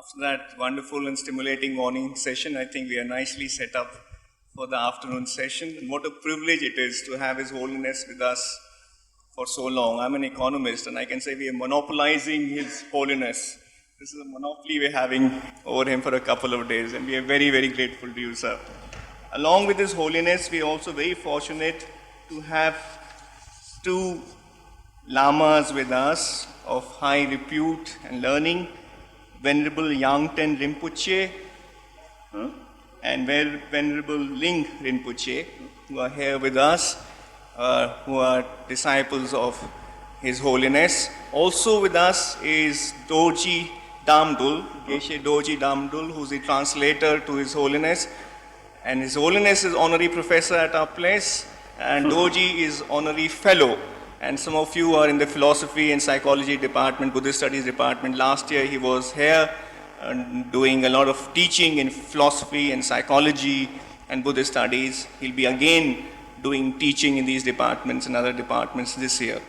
After that wonderful and stimulating morning session, I think we are nicely set up for the afternoon session. And what a privilege it is to have His Holiness with us for so long. I'm an economist and I can say we are monopolizing His Holiness. This is a monopoly we're having over him for a couple of days, and we are very, very grateful to you, sir. Along with His Holiness, we are also very fortunate to have two lamas with us of high repute and learning, Venerable Yangten Rinpoche and Venerable Ling Rinpoche, who are here with us, who are disciples of His Holiness. Also with us is Dorji Damdul, Geshe Dorji Damdul, who is the translator to His Holiness. And His Holiness is honorary professor at our place, and Dorji is honorary fellow. And some of you are in the philosophy and psychology department, Buddhist studies department. Last year he was here doing a lot of teaching in philosophy and psychology and Buddhist studies. He'll be again doing teaching in these departments and other departments this year.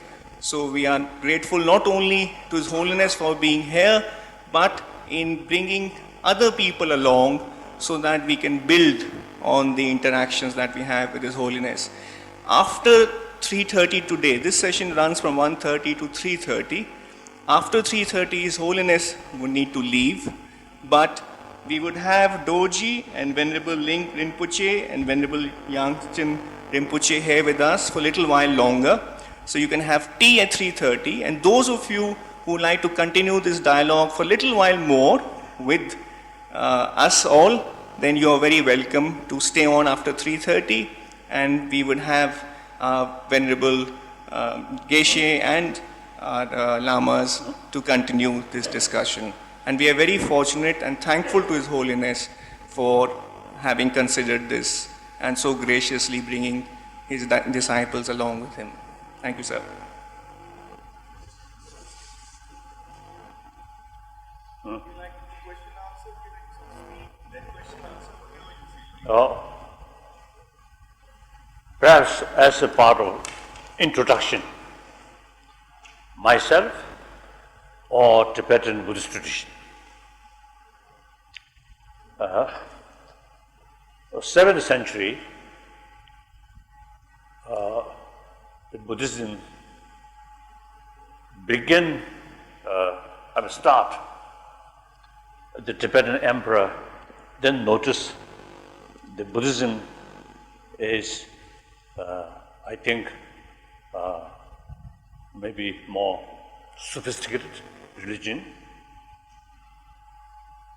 So we are grateful not only to His Holiness for being here, but in bringing other people along so that we can build on the interactions that we have with His Holiness. After 3:30 today, this session runs from 1:30 to 3:30. After 3:30, His Holiness would need to leave, but we would have Dorji and Venerable Ling Rinpoche and Venerable Yangchen Rinpoche here with us for a little while longer. So you can have tea at 3:30, and those of you who would like to continue this dialogue for a little while more with us all, then you are very welcome to stay on after 3:30, and we would have Venerable Geshe and Lamas to continue this discussion. And we are very fortunate and thankful to His Holiness for having considered this and so graciously bringing His disciples along with Him. Thank you, sir. Perhaps as a part of introduction, myself or Tibetan Buddhist tradition. 7th century, the Buddhism began, start. The Tibetan emperor then noticed the Buddhism is, I think, maybe more sophisticated religion.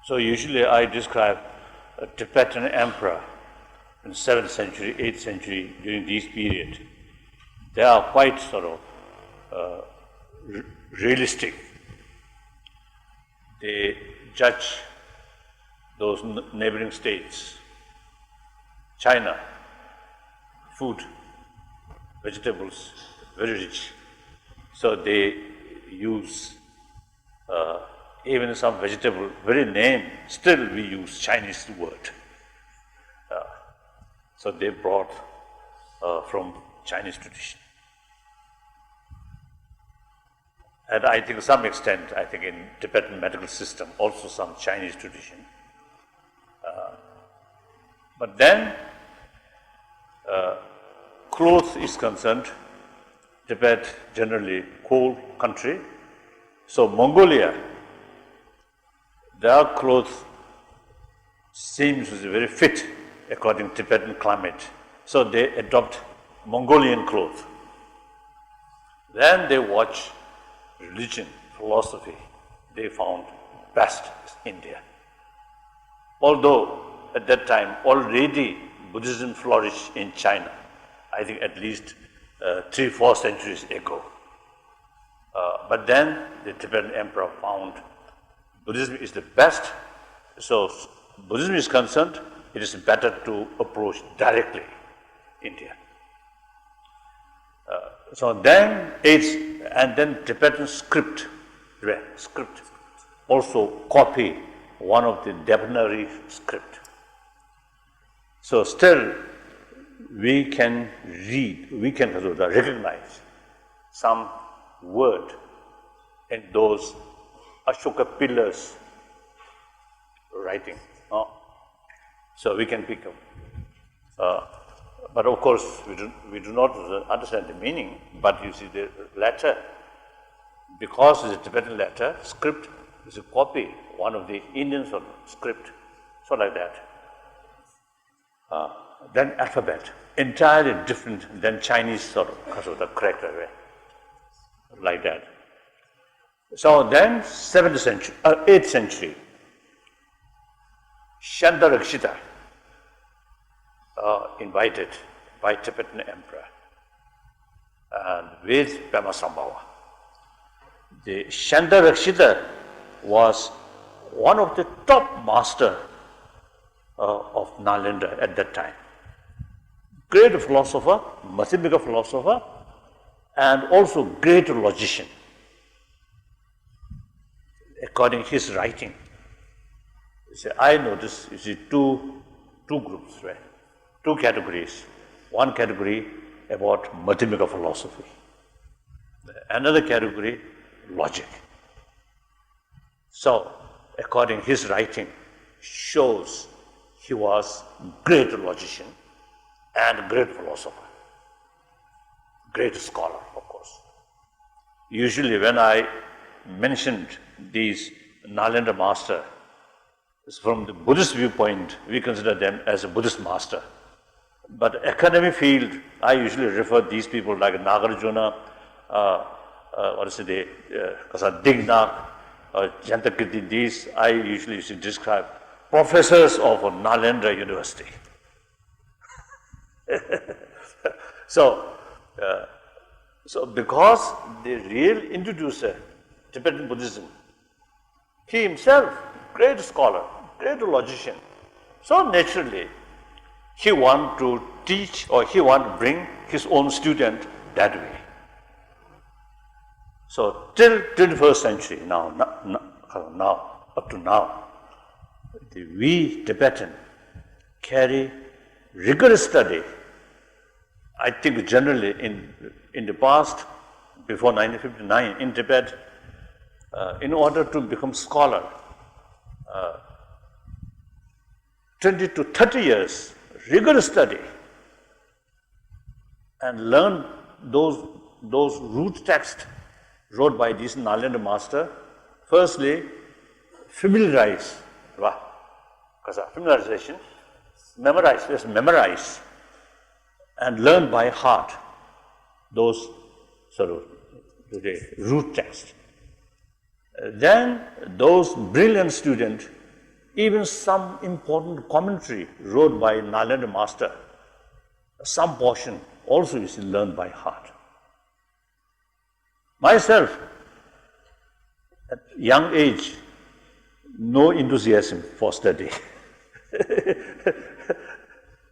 So usually I describe a Tibetan emperor in 7th century, 8th century, during this period. They are quite sort of realistic. They judge those neighboring states. China, food, vegetables, very rich. So they use even some vegetable, very name, still we use Chinese word. So they brought from Chinese tradition. And I think to some extent, I think in Tibetan medical system, also some Chinese tradition. But then, clothes is concerned, Tibet generally cold country. So Mongolia, their clothes seems very fit according to Tibetan climate. So they adopt Mongolian clothes. Then they watch religion, philosophy. They found best India. Although at that time already Buddhism flourished in China, I think at least 3-4 centuries ago. But then the Tibetan emperor found Buddhism is the best. So Buddhism is concerned, it is better to approach directly India. So then Tibetan script also copy one of the Devanagari script. So still we can read, we can recognize some word in those Ashoka pillars writing. So we can pick up. But of course, we do not understand the meaning, but you see the letter, because it's a Tibetan letter, script is a copy, one of the Indian sort of script, so like that. Then alphabet, entirely different than Chinese sort of the correct way, like that. So then 7th century, 8th century, Shandarakshita invited by Tibetan emperor and with Pema Sambhava. The Shandarakshita was one of the top master of Nalanda at that time. Great philosopher, mathematical philosopher, and also great logician. According to his writing, you see, I noticed, you see, two groups, right? Two categories. One category about mathematical philosophy. Another category, logic. So, according to his writing, shows he was great logician and great philosopher, great scholar, of course. Usually when I mentioned these Nalanda master, from the Buddhist viewpoint, we consider them as a Buddhist master. But academic field, I usually refer these people like Nagarjuna, Dignath, Jantakirti. These I usually used to describe professors of Nalanda University. So because the real introducer, Tibetan Buddhism, he himself, great scholar, great logician, so naturally, he want to teach or he want to bring his own student that way. So till 21st century now, up to now, we Tibetan carry rigorous study. I think generally in the past, before 1959, in Tibet, in order to become scholar, 20 to 30 years, rigorous study, and learn those root texts wrote by this Nalanda master. Firstly, familiarize, familiarization, memorize, and learn by heart those sort of the root texts. Then those brilliant students, even some important commentary wrote by Nalanda master, some portion also is learned by heart. Myself, at young age, no enthusiasm for study.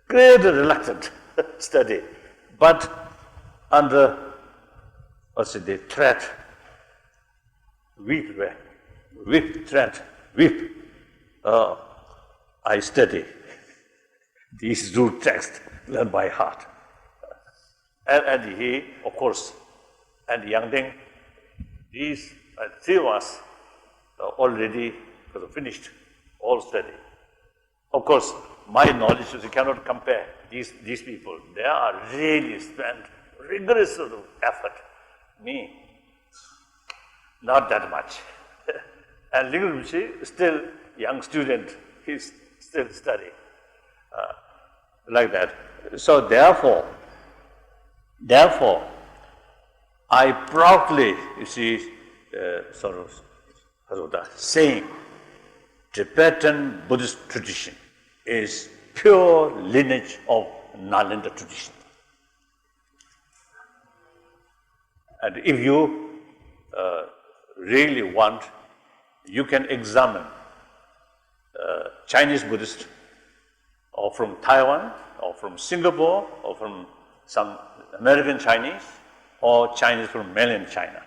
Great reluctant study, but under the threat, I study these root texts, learn by heart. And he, of course, and Yang Ding, these three of us already finished all study. Of course, my knowledge, you cannot compare these people. They are really spent rigorous sort of effort. Me, not that much. And Lingal Rinpoche, still young student, he's still studying, like that. So therefore, I proudly, saying, Tibetan Buddhist tradition is pure lineage of Nalanda tradition. And if you really want, you can examine Chinese Buddhist, or from Taiwan, or from Singapore, or from some American Chinese, or Chinese from mainland China.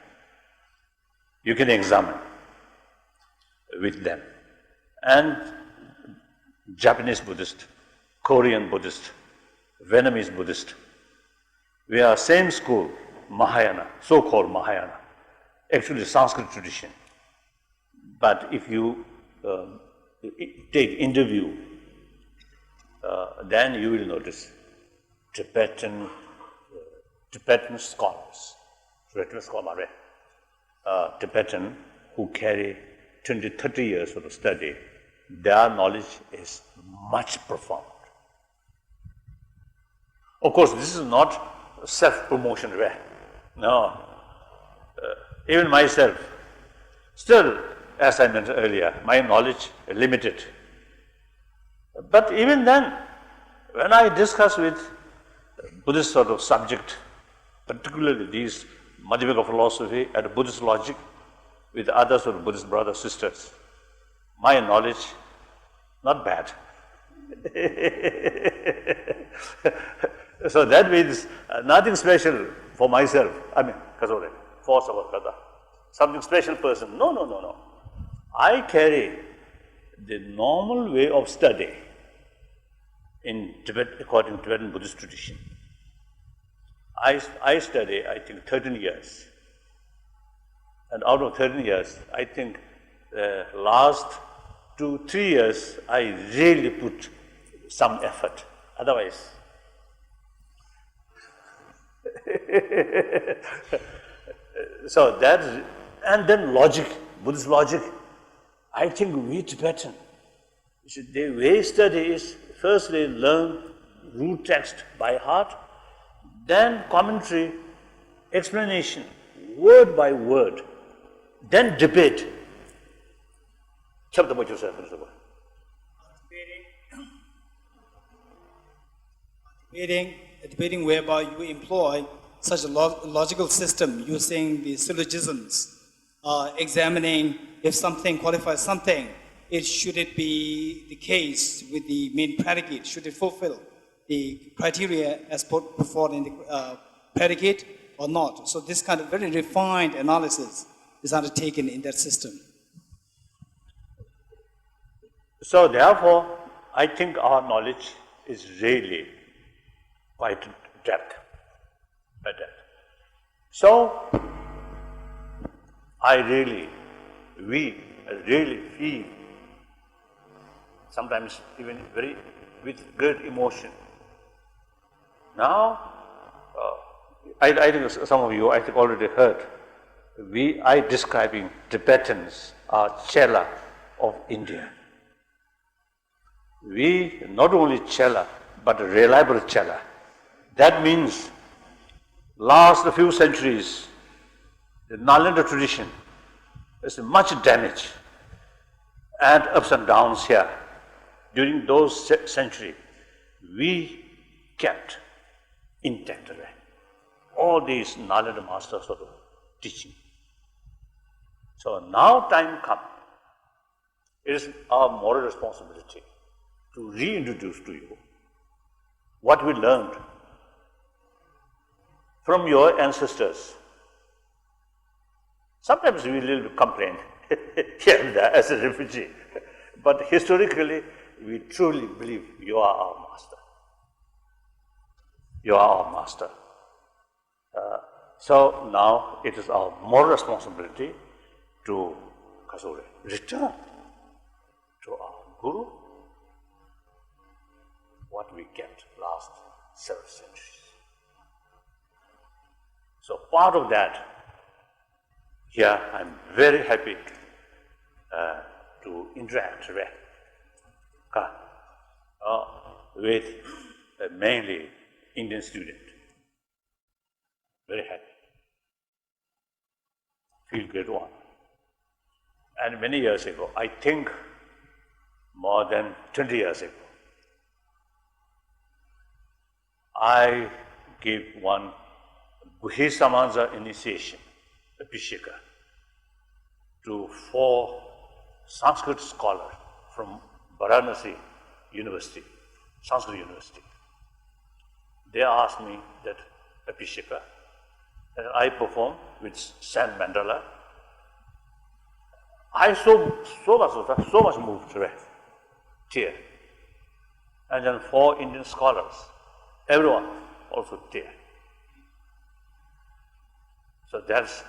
You can examine with them. And Japanese Buddhist, Korean Buddhist, Vietnamese Buddhist. We are same school, Mahayana, so-called Mahayana, actually Sanskrit tradition. But if you take interview, then you will notice Tibetan scholars, Tibetan who carry 20, 30 years of study, their knowledge is much profound. Of course, this is not self-promotion, right? No. Even myself, still, as I mentioned earlier, my knowledge is limited. But even then, when I discuss with Buddhist sort of subject, particularly these Madhyamika philosophy and Buddhist logic, with other sort of Buddhist brothers, sisters, my knowledge, not bad. So that means nothing special for myself. I mean, for something special person. No. I carry the normal way of study in Tibet, according to Tibetan Buddhist tradition. I study, I think, 13 years. And out of 13 years, I think the last 2-3 years, I really put some effort. Otherwise, so that's, and then logic, Buddhist logic. I think we Tibetan, the way study is, first they learn root text by heart, then commentary, explanation, word by word, then debate. Chapter about yourself. Debating whereby you employ such a logical system using the syllogisms, examining if something qualifies something, should it be the case with the main predicate, should it fulfill the criteria as put before in the predicate or not. So this kind of very refined analysis is undertaken in that system. So therefore, I think our knowledge is really quite depth. So, we really feel, sometimes even with great emotion. Now, I think some of you, I think already heard, I describing Tibetans are Chela of India. We not only Chela, but reliable Chela. That means last few centuries, the Nalanda tradition is much damage and ups and downs here. During those centuries, we kept intact all these Nalanda masters sort of teaching. So now time comes. It is our moral responsibility to reintroduce to you what we learned from your ancestors. Sometimes we will complain here and there as a refugee, but historically we truly believe you are our master. You are our master. So now it is our moral responsibility to return to our Guru what we kept last several centuries. So part of that, here I'm very happy to interact with mainly Indian student. Very happy. Feel great one. And many years ago, I think more than 20 years ago, I gave one Guhi initiation, Abhisheka, to 4 Sanskrit scholars from Varanasi University, Sanskrit University. They asked me that Abhisheka, and I performed with Saint Mandela. I so much moved, tear. And then 4 Indian scholars, everyone also tear. So that's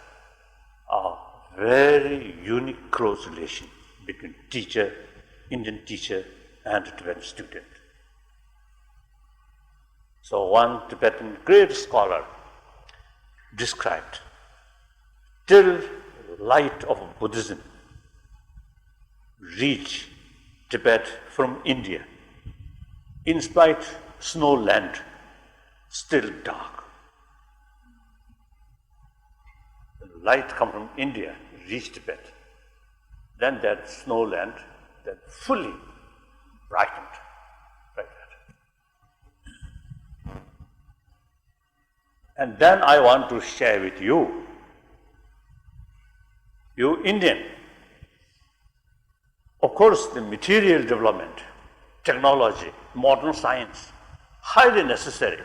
a very unique close relation between teacher Indian teacher and a Tibetan student. So one Tibetan great scholar described, till light of Buddhism reach Tibet from India, in spite snow land still dark. The light come from India, reach Tibet, then that snow land that fully brightened like that. And then I want to share with you, you Indian, of course the material development, technology, modern science, highly necessary.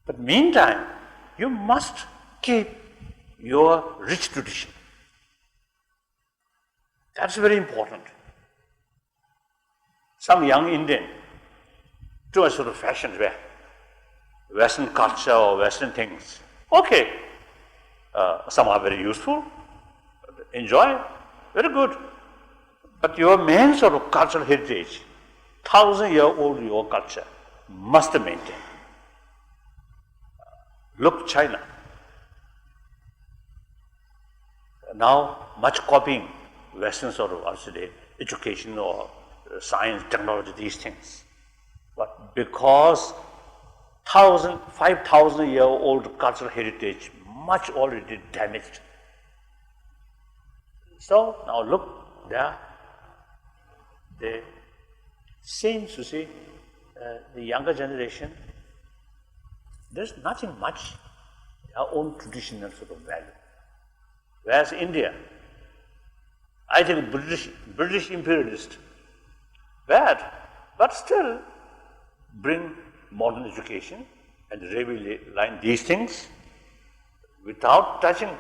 But meantime, you must keep your rich tradition. That's very important. Some young Indian, too much sort of fashion wear, Western culture or Western things. Okay, some are very useful, enjoy, very good. But your main sort of cultural heritage, 1,000-year-old your culture, must maintain. Look, China. Now, much copying Western sort of, education or science, technology, these things. But because 5,000-year-old cultural heritage, much already damaged. So now look there. They seems to see the younger generation, there's nothing much our own traditional sort of value. Whereas India, I think British imperialist, bad, but still bring modern education and revive these things without touching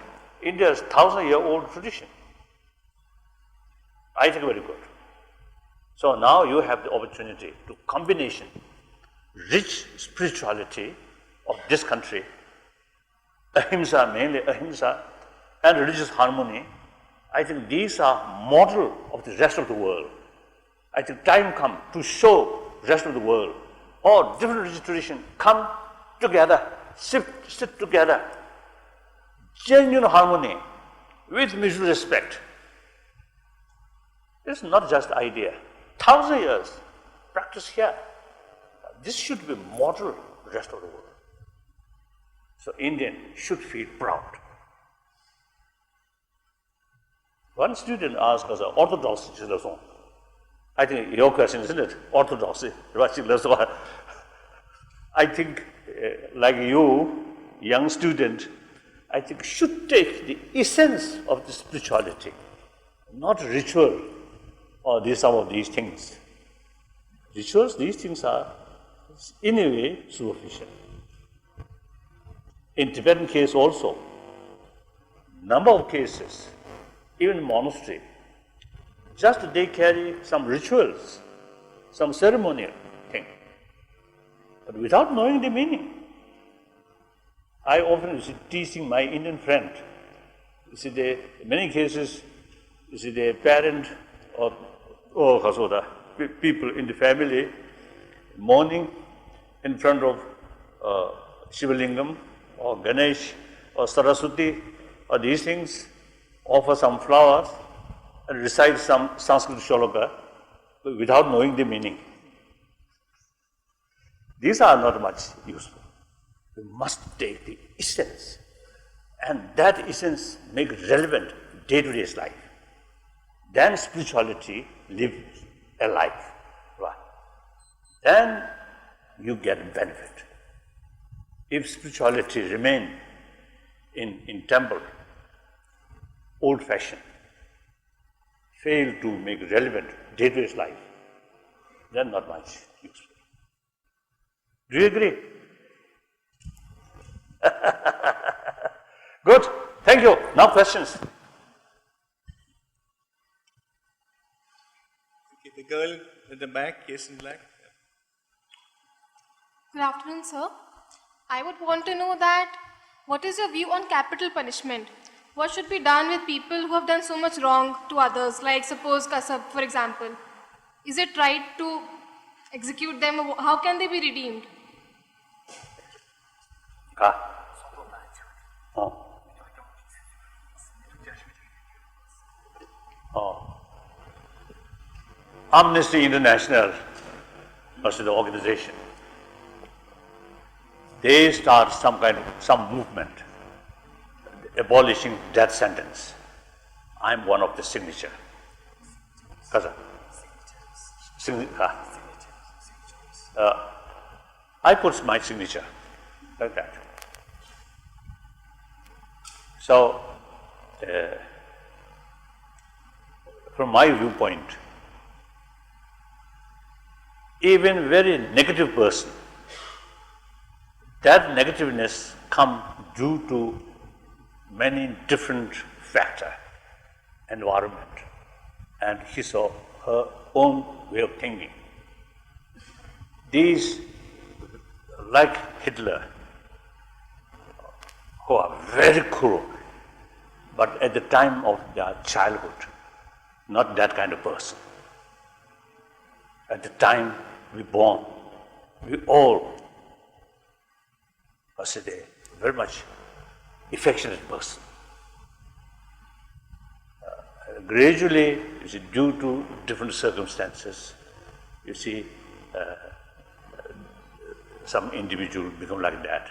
India's 1,000-year-old tradition. I think very good. So now you have the opportunity to combination rich spirituality of this country, ahimsa, mainly ahimsa, and religious harmony. I think these are model of the rest of the world. I think time come to show rest of the world, all different religious traditions come together, sit together, genuine harmony with mutual respect. It's not just idea. 1,000 years practice here. This should be model rest of the world. So Indian should feel proud. One student asked us, orthodoxy leçon. I think your question, isn't it? Orthodoxy. I think, like you, young student, I think should take the essence of the spirituality, not ritual or some of these things. Rituals, these things are in a way superficial. In Tibetan case also, number of cases, even monastery, just they carry some rituals, some ceremonial thing, but without knowing the meaning. I often teaching my Indian friend, in many cases, the parent or people in the family mourning in front of Shivalingam or Ganesh or Saraswati or these things, offer some flowers and recite some Sanskrit shloka without knowing the meaning. These are not much useful. We must take the essence, and that essence make it relevant day-to-day life. Then spirituality lives a life. Right? Then you get benefit. If spirituality remain in temple, old-fashioned, fail to make relevant day-to-day life, then not much useful. Do you agree? Good. Thank you. Now questions. Okay, the girl at the back, yes, in black. Good afternoon, sir. I would want to know that what is your view on capital punishment? what should be done with people who have done so much wrong to others, like suppose Kasab, for example? Is it right to execute them? How can they be redeemed? Amnesty International was the organization. They start some movement abolishing death sentence. I'm one of the signature. I put my signature like that. So, from my viewpoint, even very negative person, that negativeness comes due to many different factors, environment, and his or her own way of thinking. These, like Hitler, who are very cruel, but at the time of their childhood, not that kind of person. At the time we born, we all was a very much affectionate person. Gradually, you see, due to different circumstances, you see, some individual become like that.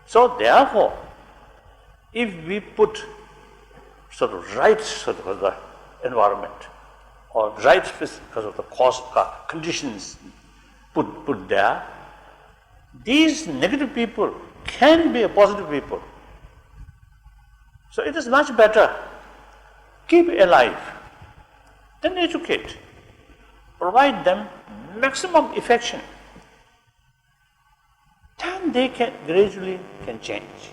So therefore, if we put sort of right sort of the environment, or right because of the cause conditions put there, these negative people can be a positive people. So it is much better keep alive, then educate, provide them maximum affection. Then they can gradually change.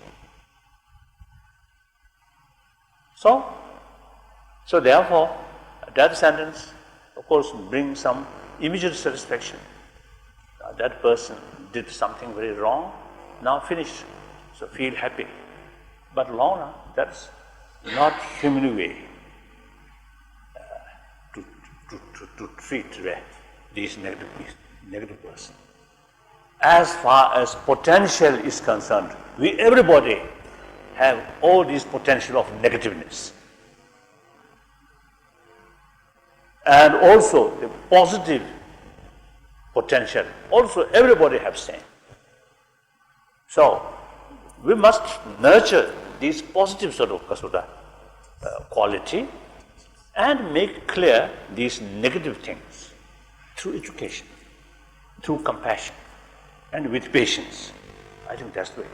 So therefore, death sentence, of course, brings some immediate satisfaction. That person did something very wrong, now finished, so feel happy. But long run, that's not human way to treat these negative person. As far as potential is concerned, everybody have all these potential of negativeness. And also the positive potential, also everybody have same. So we must nurture these positive sort of quality and make clear these negative things through education, through compassion, and with patience. I think that's the way.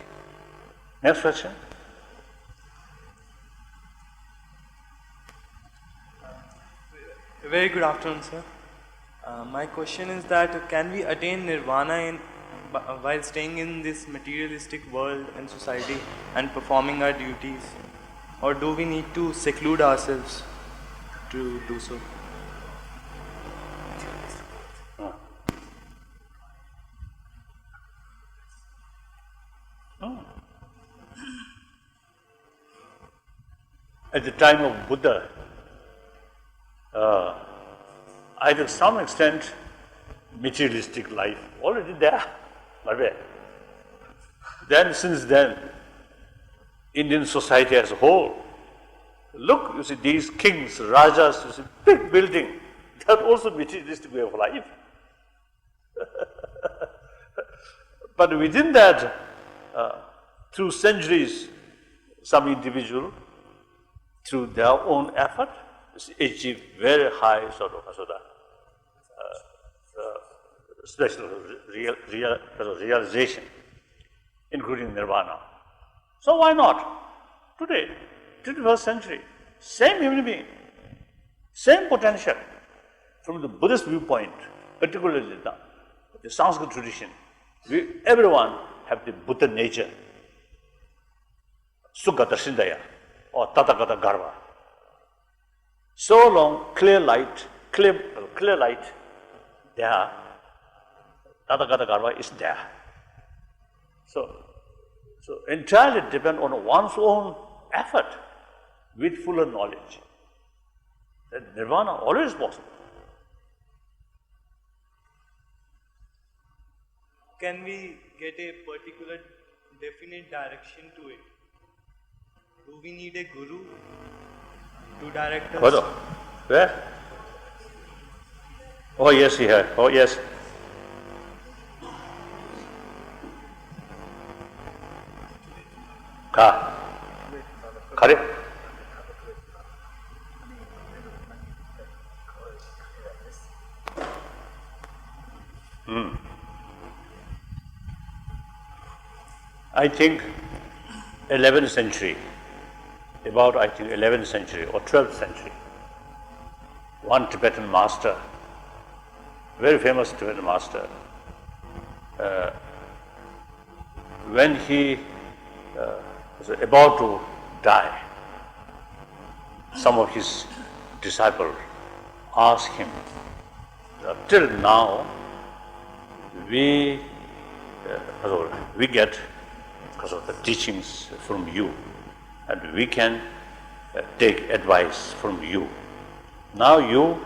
Next question. Very good afternoon, sir. My question is that can we attain nirvana while staying in this materialistic world and society and performing our duties? Or do we need to seclude ourselves to do so? At the time of Buddha, I to some extent materialistic life already there. Then since then, Indian society as a whole, look, you see these kings, rajas, you see big building, that also materialistic way of life. But within that, through centuries, some individual, through their own effort, achieve very high sort of special realization, including nirvana. So why not? Today, 21st century, same human being, same potential. From the Buddhist viewpoint, particularly the Sanskrit tradition, everyone have the Buddha nature, Sukha Darshindaya, or Tathagata Garva. So long, clear light, there, Tathagata Garva is there. So entirely depend on one's own effort. with fuller knowledge, then nirvana always possible. Can we get a particular definite direction to it? Do we need a guru to direct us? What? Where? Oh yes, he had. Oh yes. Correct. I think 11th century, about 11th century or 12th century, one Tibetan master, very famous Tibetan master, when he was about to die, some of his disciples asked him, till now we get because of the teachings from you, and we can take advice from you. Now you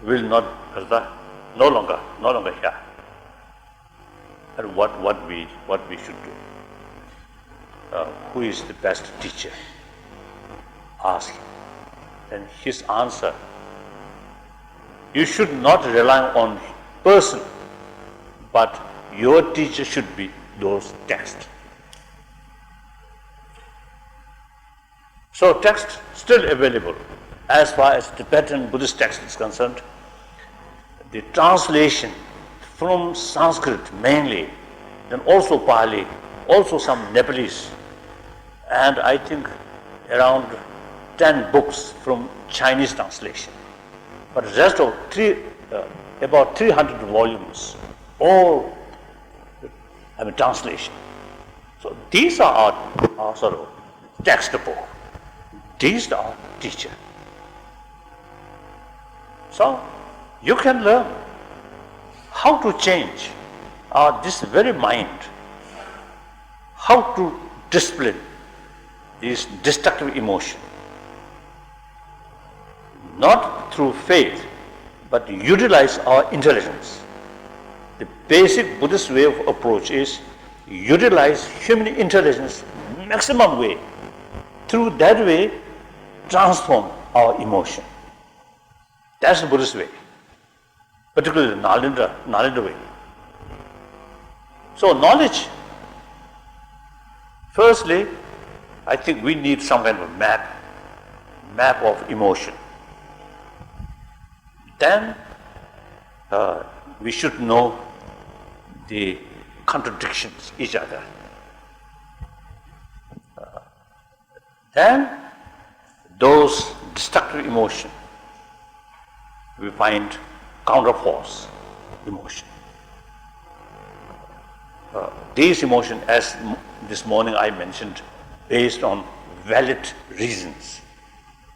will not, no longer here. And what we should do? Who is the best teacher? Ask him. And his answer: you should not rely on person, but your teacher should be those texts. So text still available as far as Tibetan Buddhist text is concerned. The translation from Sanskrit mainly, then also Pali, also some Nepalese, and I think around 10 books from Chinese translation. But the rest of about 300 volumes, all translation. So these are our sort of textbook. These are teacher. So you can learn how to change this very mind, how to discipline this destructive emotion, not through faith, but utilize our intelligence. The basic Buddhist way of approach is utilize human intelligence maximum way. Through that way, transform our emotion. That's the Buddhist way, particularly the Nalanda way. So knowledge, firstly, I think we need some kind of map of emotion. Then we should know the contradictions each other. Then those destructive emotion, we find counterforce emotion. These emotions, as this morning I mentioned, based on valid reasons.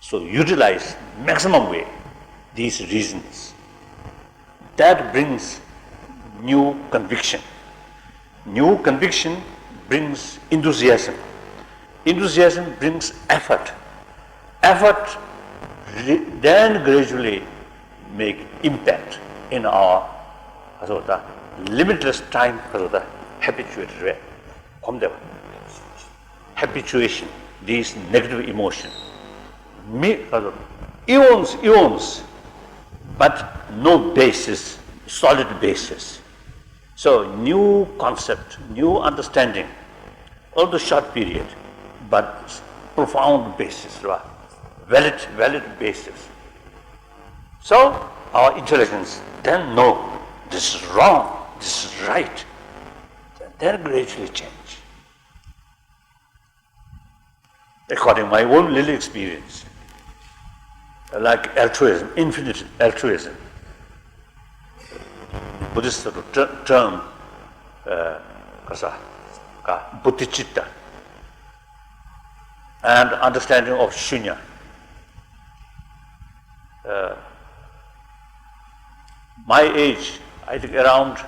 So utilize maximum way these reasons. That brings new conviction. New conviction brings enthusiasm. Enthusiasm brings effort. Effort then gradually make impact in our limitless time habituated way. Habituation, these negative emotion, eons, but no basis, solid basis. So new concept, new understanding, although short period, but profound basis, valid basis. So our intelligence then know this is wrong, this is right, then gradually change. According to my own little experience, like altruism, infinite altruism, Buddhist term, bodhicitta, and understanding of shunya. My age, I think around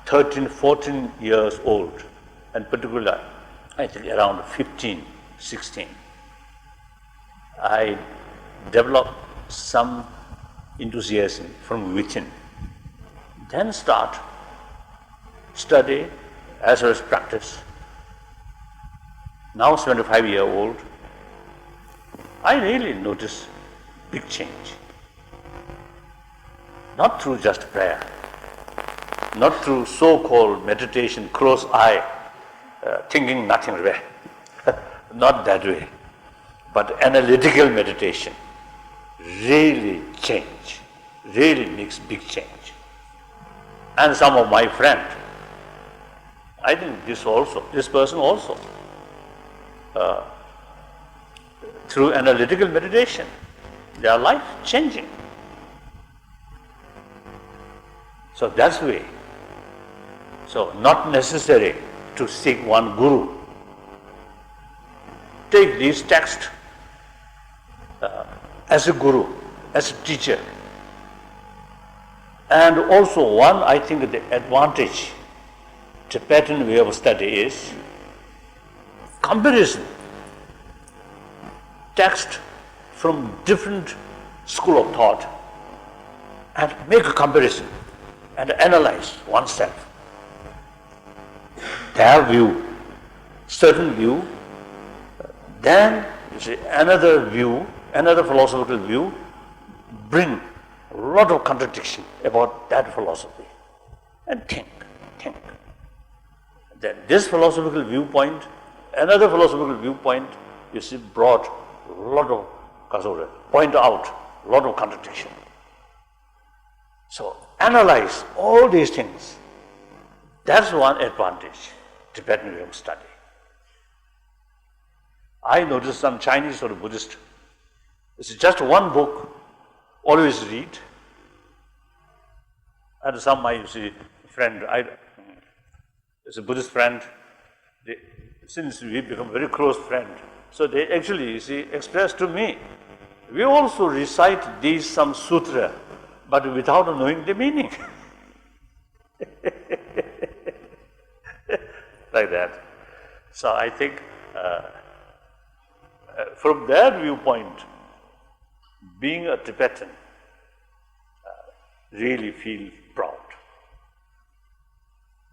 13, 14 years old, and particularly, I think around 15, 16. I develop some enthusiasm from within. Then start study as well as practice. Now 75-year-old, I really notice big change. Not through just prayer, not through so-called meditation, close eye, thinking nothing away. Not that way, but analytical meditation really change, really makes big change. And some of my friends, I think this person also, through analytical meditation, their life changing. So that's the way. So not necessary to seek one guru. Take these texts as a guru, as a teacher. And also one, I think the advantage Tibetan way of study is comparison. Text from different school of thought and make a comparison and analyze oneself. Their view, certain view, then you see another view, another philosophical view, bring a lot of contradiction about that philosophy. And think. Then this philosophical viewpoint, another philosophical viewpoint, you see, brought a lot of, point out a lot of contradiction. So analyze all these things. That's one advantage, Tibetan way of study. I noticed some Chinese or Buddhist, it's just one book, always read. And some my friend, it's a Buddhist friend, since we become very close friends, so they actually, expressed to me, we also recite these some sutra, but without knowing the meaning. Like that. So I think from that viewpoint, being a Tibetan, really feel proud.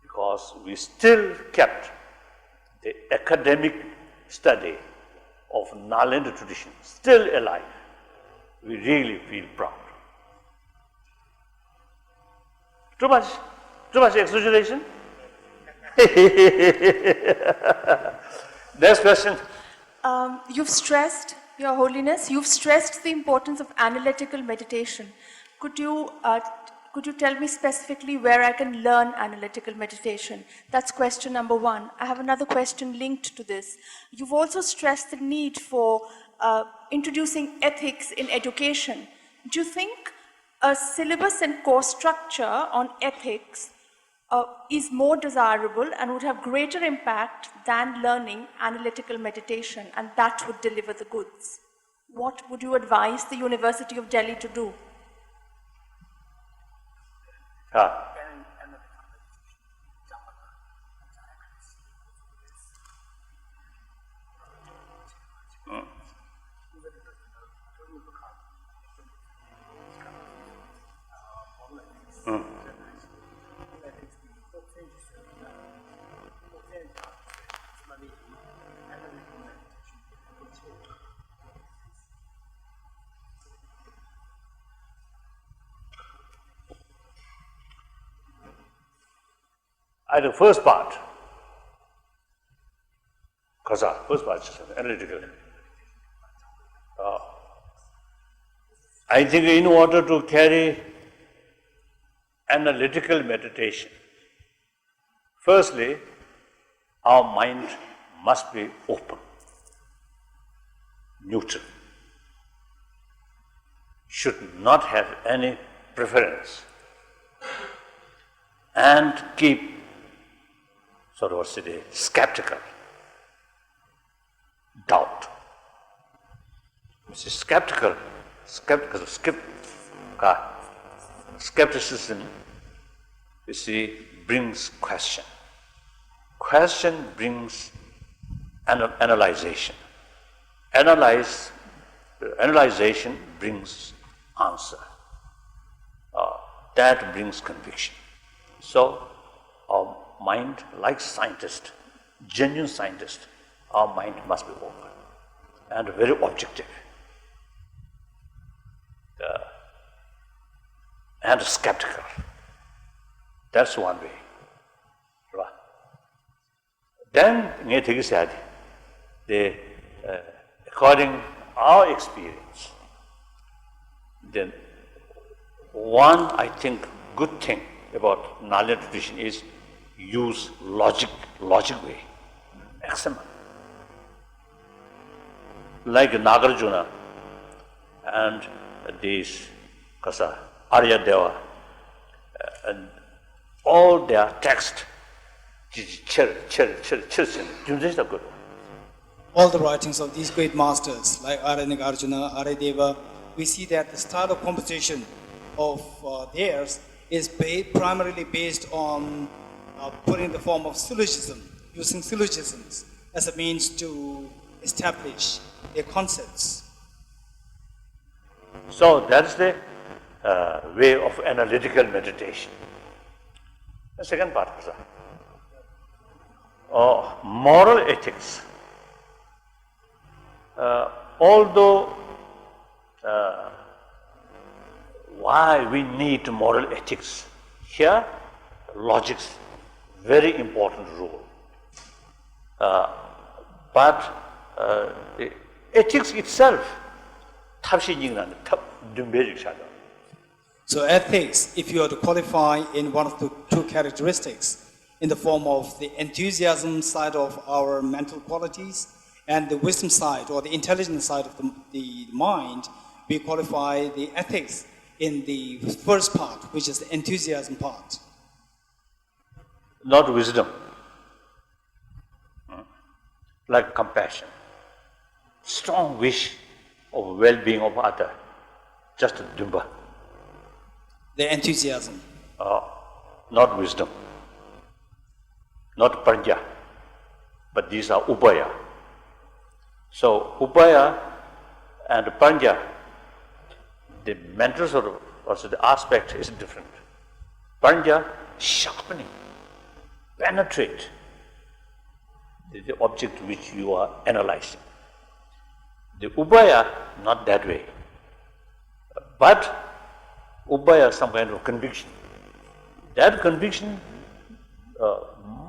Because we still kept the academic study of Nalanda tradition still alive. We really feel proud. Too much exaggeration? Next question. You've stressed, Your Holiness, you've stressed the importance of analytical meditation. Could you tell me specifically where I can learn analytical meditation? That's question number one. I have another question linked to this. You've also stressed the need for introducing ethics in education. Do you think a syllabus and course structure on ethics is more desirable and would have greater impact than learning analytical meditation, and that would deliver the goods? What would you advise the University of Delhi to do? The first part, first part is analytical. I think in order to carry analytical meditation, firstly, our mind must be open, neutral, should not have any preference, and keep skeptical, doubt. Skepticism, brings question. Question brings analyzation. Analyze analyzation brings answer. That brings conviction. So our mind, like scientist, genuine scientist, our mind must be open and very objective and skeptical. That's one way. Right? Then, according our experience, then one, I think, good thing about Nalya tradition is use logic way. Excellent. Like Nagarjuna and these Arya Deva, and all their text, All the writings of these great masters, like Arya Nagarjuna, Arya Deva, we see that the style of composition of theirs is primarily based on putting the form of syllogism, using syllogisms as a means to establish their concepts. So that's the way of analytical meditation. The second part, moral ethics. Although why we need moral ethics? Here, logic's very important role. But the ethics itself, so ethics, if you are to qualify in one of the two characteristics, in the form of the enthusiasm side of our mental qualities and the wisdom side or the intelligence side of the mind, we qualify the ethics in the first part, which is the enthusiasm part. Not wisdom, like compassion, strong wish of well-being of other, just dumba. The enthusiasm. Not wisdom, not prajna, but these are upaya. So upaya and prajna, the mental sort of, also the aspect is different. Prajna, sharpening, penetrate the object which you are analyzing. The upaya, not that way. But upaya, some kind of conviction. That conviction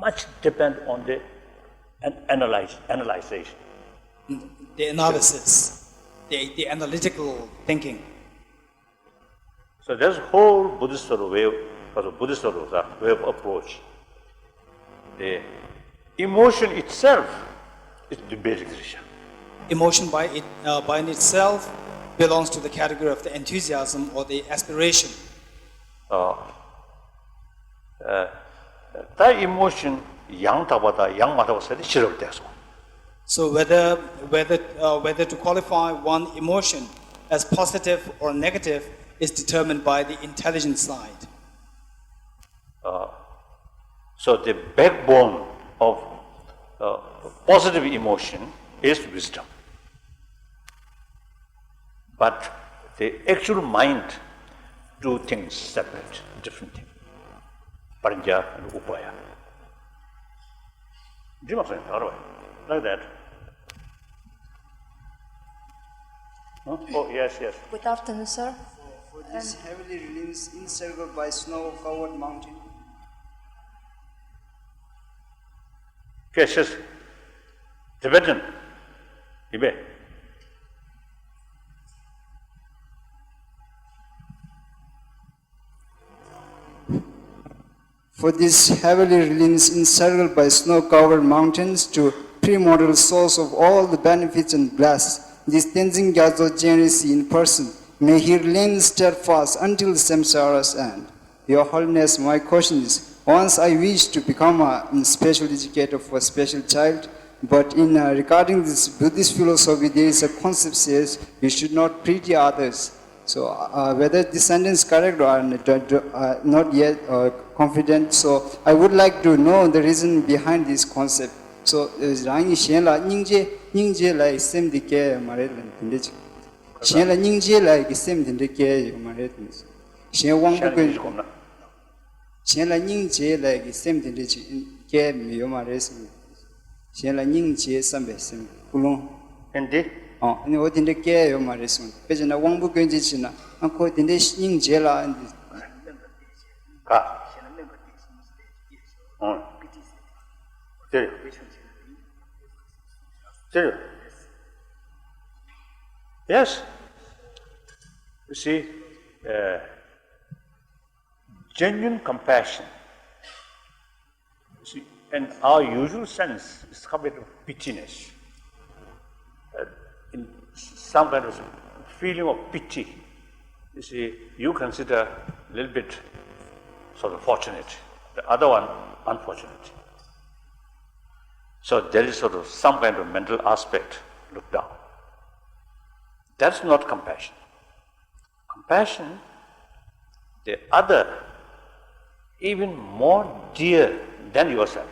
much depends on the analyzation. The analysis, the analytical thinking. So there's a whole Buddhist sort of way of approach. The emotion itself is the basic issue. Emotion by in itself belongs to the category of the enthusiasm or the aspiration. That emotion, yang matawa said, shirok desu. So whether to qualify one emotion as positive or negative is determined by the intelligence side. So the backbone of positive emotion is wisdom. But the actual mind do things separate, different things. Prajna and upaya. Like that. Huh? Oh, yes. Good afternoon, sir. For this heavily reliefs encircled by snow-covered mountain. Yes. Tibetan. Ibe. For this heavily reliefs encircled by snow-covered mountains to premortal souls of all the benefits and bless, this Tenzin Gyatso generously in person, may he remain steadfast until samsara's end. Your Holiness, my question is, once I wish to become a special educator for a special child, but in regarding this Buddhist philosophy, there is a concept says we should not pity others. So whether this sentence is correct or not yet confident, so I would like to know the reason behind this concept. So rangi shenla ningje la sem dike marelan tindeji. Shen la ning je la ki sem den de ge yo ma re tu. Shen wang bu ge kom na. Shen la ning je la ki sem den de ge mi yo ma re su. Shen la ning je sam be sem kulong. Hindi? Ni o den de ge yo ma re su. Pe je na wang bu ge ji chi na. Ko den de ning je la Ka. There. There. Yes. You see, genuine compassion. You see, in our usual sense, it's a bit of pittiness. In some kind of feeling of pity. You see, you consider a little bit sort of fortunate, the other one unfortunate. So there is sort of some kind of mental aspect, look down. That's not compassion. Compassion, the other, even more dear than yourself,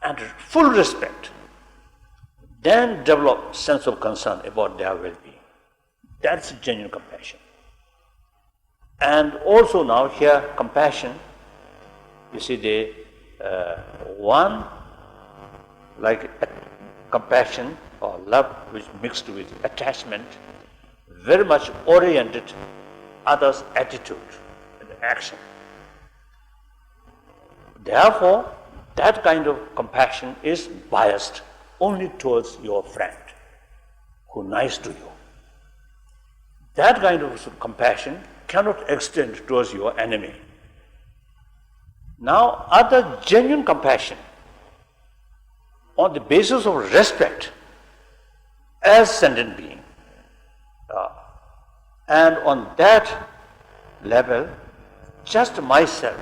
and full respect, then develop sense of concern about their well-being. That's genuine compassion. And also now here, compassion, you see the one like compassion or love which mixed with attachment, very much oriented others' attitude and action. Therefore, that kind of compassion is biased only towards your friend who is nice to you. That kind of compassion cannot extend towards your enemy. Now, other genuine compassion on the basis of respect as sentient being, and on that level, just myself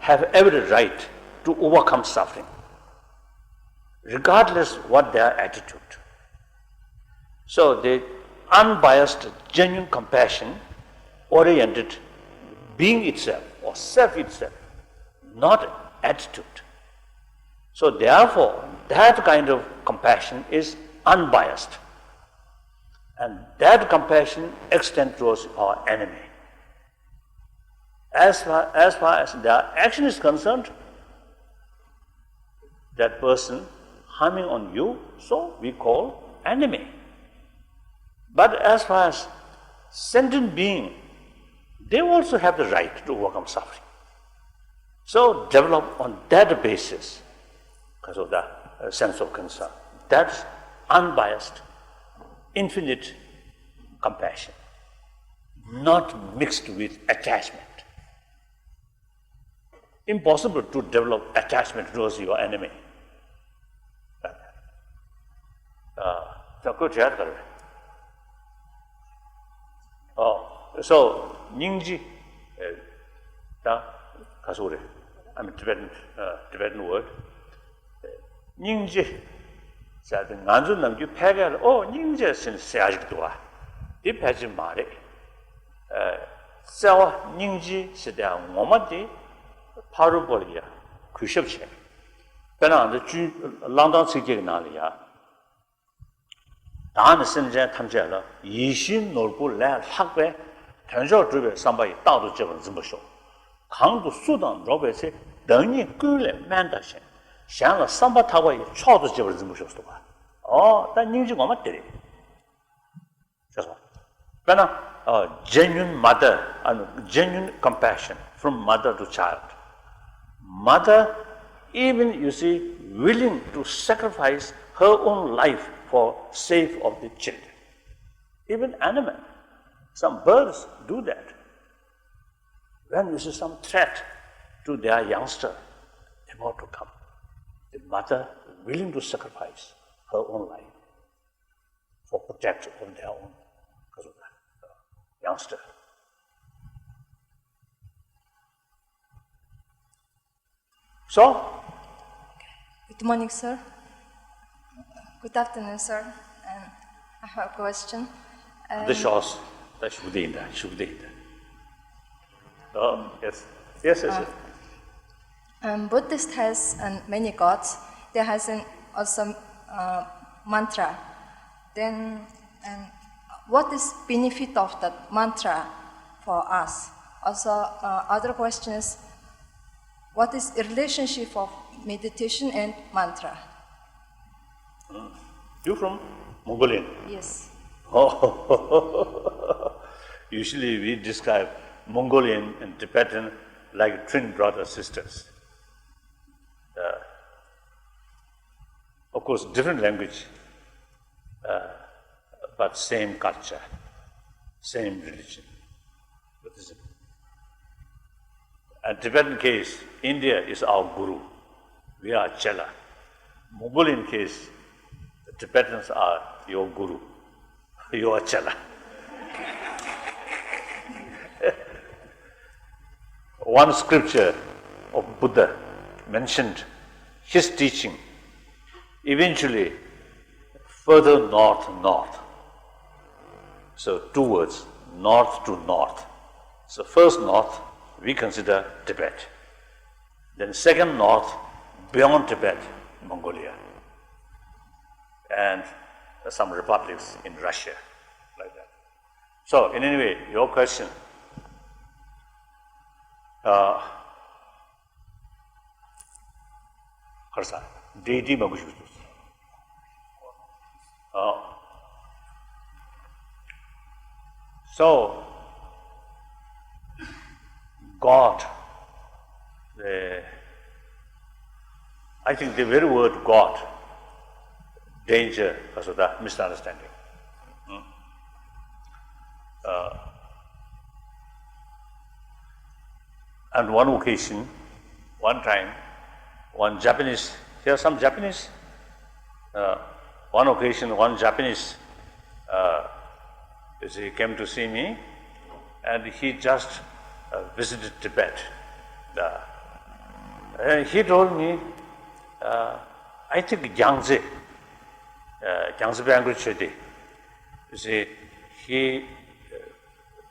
have every right to overcome suffering, regardless what their attitude. So the unbiased, genuine compassion oriented being itself or self itself, not attitude. So therefore, that kind of compassion is unbiased. And that compassion extends towards our enemy. As far as their action is concerned, that person harming on you, so we call enemy. But as far as sentient being, they also have the right to overcome suffering. So develop on that basis, because of the sense of concern. That's unbiased, infinite compassion, not mixed with attachment. Impossible to develop attachment towards your enemy. So, Ningji, I'm a Tibetan word. Ningji, said the Nanzunam, you peg out, oh, Ningji since Sajidua. Deep has in Mare. So, Ningji said, Momadi, Parabolia, Kushevche. Penan, the London City Nalia. Dan Sinja Tamjela, Yishin Norbu Land Hakwe, Tanjo Drive, somebody Dao Jevon Zimbasho. Kang to Sudan, Robert said, Dani Gule Mandashin. Shana Samba Tawa, Chod Jevon Zimbasho. Oh, that Ninja Mama did it. Just what? Pena, genuine mother and genuine compassion from mother to child. Mother, even you see, willing to sacrifice her own life for sake of the children. Even animal, some birds do that. When you see some threat to their youngster about to come, the mother willing to sacrifice her own life for protection of their own youngster. So, good morning, sir. Good afternoon, sir. And I have a question. The shows that should be in there. Oh, yes. Yes. Buddhist has many gods. There has an awesome mantra. Then And what is benefit of that mantra for us? Also, other question is, what is the relationship of meditation and mantra? You from Mongolian? Yes. Oh, usually we describe Mongolian and Tibetan like twin brother sisters. Of course, different language, but same culture, same religion. Buddhism. And Tibetan case, India is our guru. We are Chela. Mongolian case, the Tibetans are your guru. You are Chela. One scripture of Buddha mentioned his teaching eventually further north. So 2 words, north to north. So first north, we consider Tibet. Then second north, beyond Tibet, Mongolia. And some republics in Russia, like that. So in any way, your question, deity magushi. So God, I think the very word God, danger because of that misunderstanding. And one occasion, one time, one Japanese, here are some Japanese, one occasion, one Japanese, he came to see me and he just visited Tibet. And he told me, I think Yangtze Banguchedi, you see, he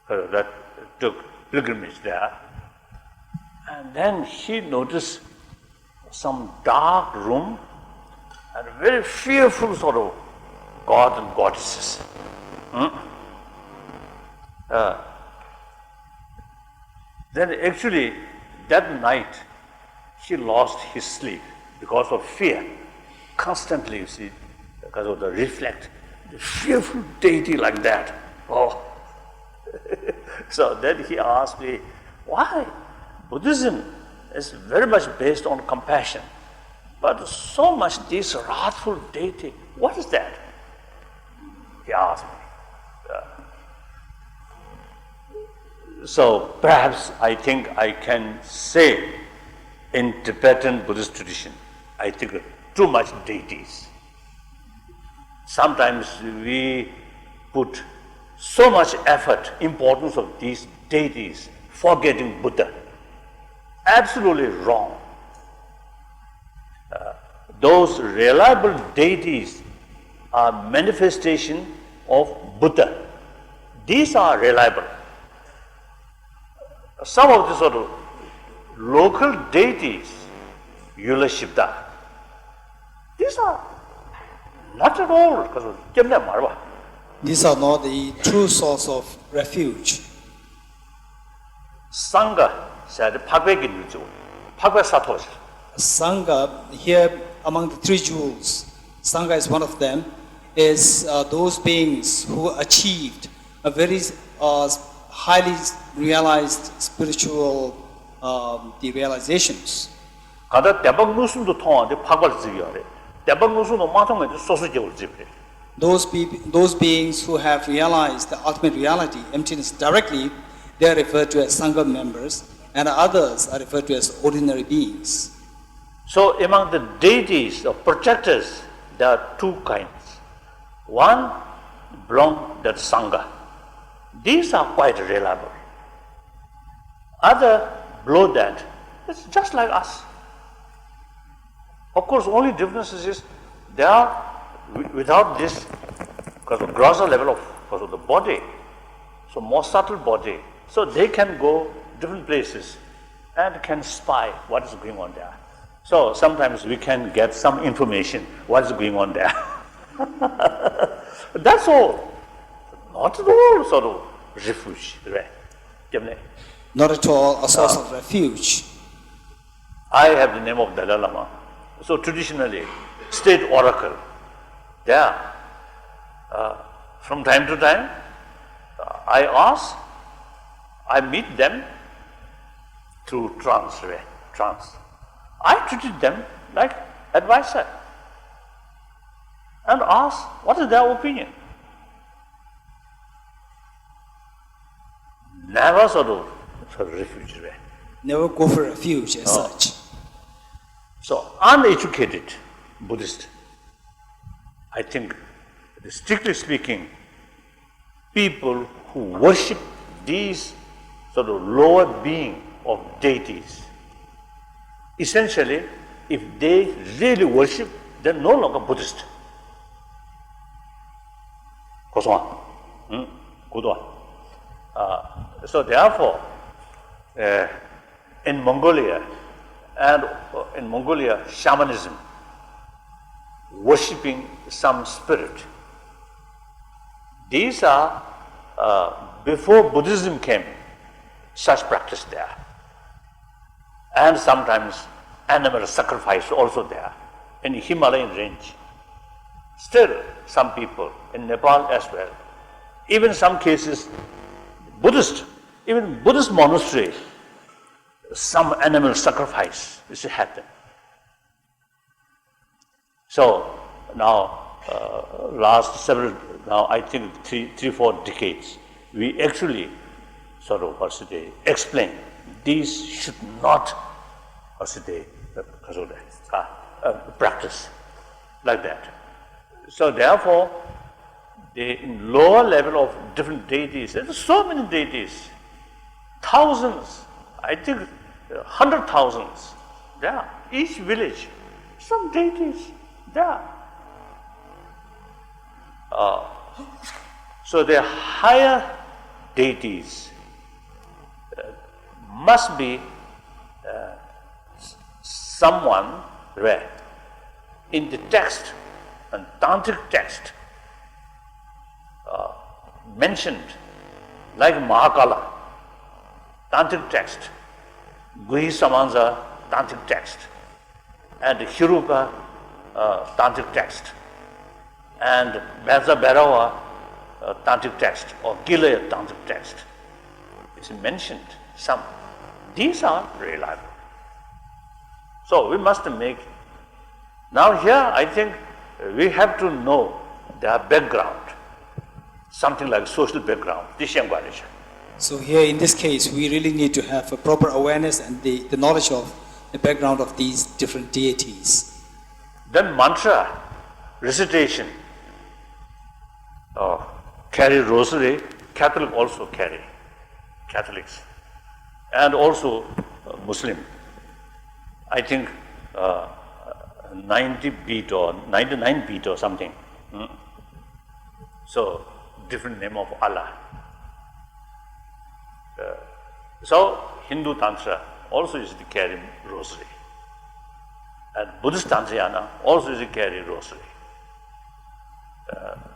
that took pilgrimage there, and then he noticed some dark room and very fearful sort of god and goddesses. Then actually that night he lost his sleep because of fear. Constantly, you see, because of the reflect, the fearful deity like that. Oh. So then he asked me, why? Buddhism is very much based on compassion, but so much this wrathful deity, what is that? He asked me. So perhaps I think I can say in Tibetan Buddhist tradition, I think too much deities. Sometimes we put so much effort, importance of these deities, forgetting Buddha. Absolutely wrong. Those reliable deities are manifestation of Buddha. These are reliable. Some of the sort of local deities, Yula Shibda, these are not at all because of Jemna Marwa. These are not the true source of refuge. Sangha said Phagwe Ginju, Phagwe Satosh. Sangha, here among the 3 jewels, Sangha is one of them, is those beings who achieved a very highly realized spiritual the realizations. 가다 대박 누순도 통하는데 파벌 지기하래. 대박 누순도 마통에 소수적으로 집해. Those beings who have realized the ultimate reality, emptiness directly, they are referred to as Sangha members, and others are referred to as ordinary beings. So among the deities or protectors, there are 2 kinds. One belong to Sangha. These are quite reliable. Other below that, it's just like us. Of course, only difference is they are without this, because of grosser level because of the body, so more subtle body, so they can go different places and can spy what is going on there. So sometimes we can get some information what is going on there. That's all. not at all sort of refuge, right? Not at all a source of refuge. I have the name of Dalai Lama. So traditionally, state oracle, there, from time to time, I ask, I meet them through trance. I treated them like advisor and ask what is their opinion. Never sort of refuge. Never go for refuge as such. So uneducated Buddhist, I think, strictly speaking, people who worship these sort of lower being of deities, essentially, if they really worship, they're no longer Buddhist. So therefore, in Mongolia, shamanism, worshipping some spirit, these are, before Buddhism came, such practice there. And sometimes animal sacrifice also there, in Himalayan range. Still, some people, in Nepal as well, even some cases, Buddhist, even Buddhist monastery, some animal sacrifice is happen. So now, last several, now I think 3-4 decades, we actually sort of, explain these should not, practice like that. So therefore, in lower level of different deities, there are so many deities, thousands, I think 100,000s there, each village, some deities there. So the higher deities must be someone where in the text, and tantric text, mentioned like Mahakala, tantric text, Guhi Samanza, tantric text, and Hirupa, tantric text, and Bhaza Bhairava, tantric text, or Gilaya tantric text. It's mentioned some. These are reliable. So we must make. Now here I think we have to know their background, something like social background. So here in this case, we really need to have a proper awareness and the knowledge of the background of these different deities. Then mantra, recitation, carry rosary, Catholic also carry, Catholics, and also Muslim. I think 90 beat or 99 beat or something. So, different name of Allah. So, Hindu Tantra also used to carry rosary. And Buddhist Tantrayana also used to carry rosary.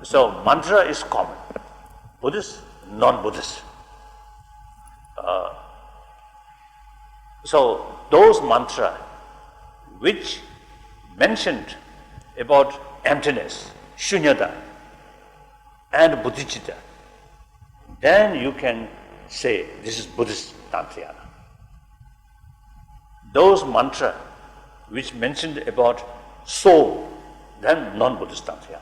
So, mantra is common. Buddhist, non-Buddhist. So, those mantra which mentioned about emptiness, shunyata, and bodhicitta, then you can say this is Buddhist Tantrayana. Those mantra which mentioned about soul, then non-Buddhist Tantrayana.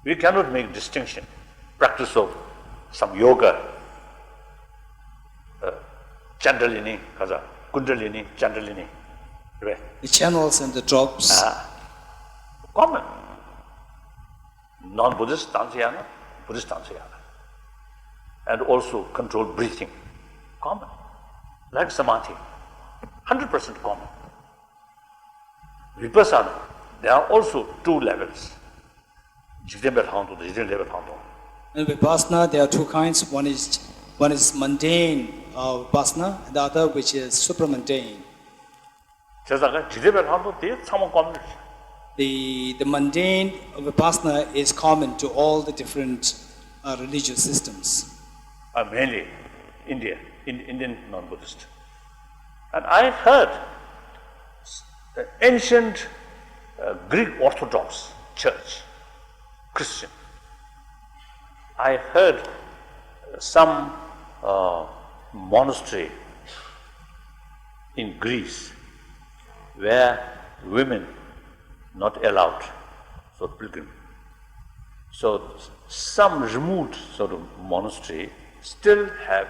We cannot make distinction. Practice of some yoga, Chandalini, Kundalini, Chandalini. Right. The channels and the drops. Common. Non-Buddhist Tantrayana, Buddhist Tantrayana. And also controlled breathing. Common. Like Samadhi. 100% common. Vipassana, there are also 2 levels. In Vipassana, there are 2 kinds. One is mundane Vipassana, and the other which is supramundane. the mundane Vipassana is common to all the different religious systems. Mainly Indian non-Buddhist. And I heard the ancient Greek Orthodox Church, Christian. I heard some monastery in Greece where women not allowed for pilgrim. So some remote sort of monastery still have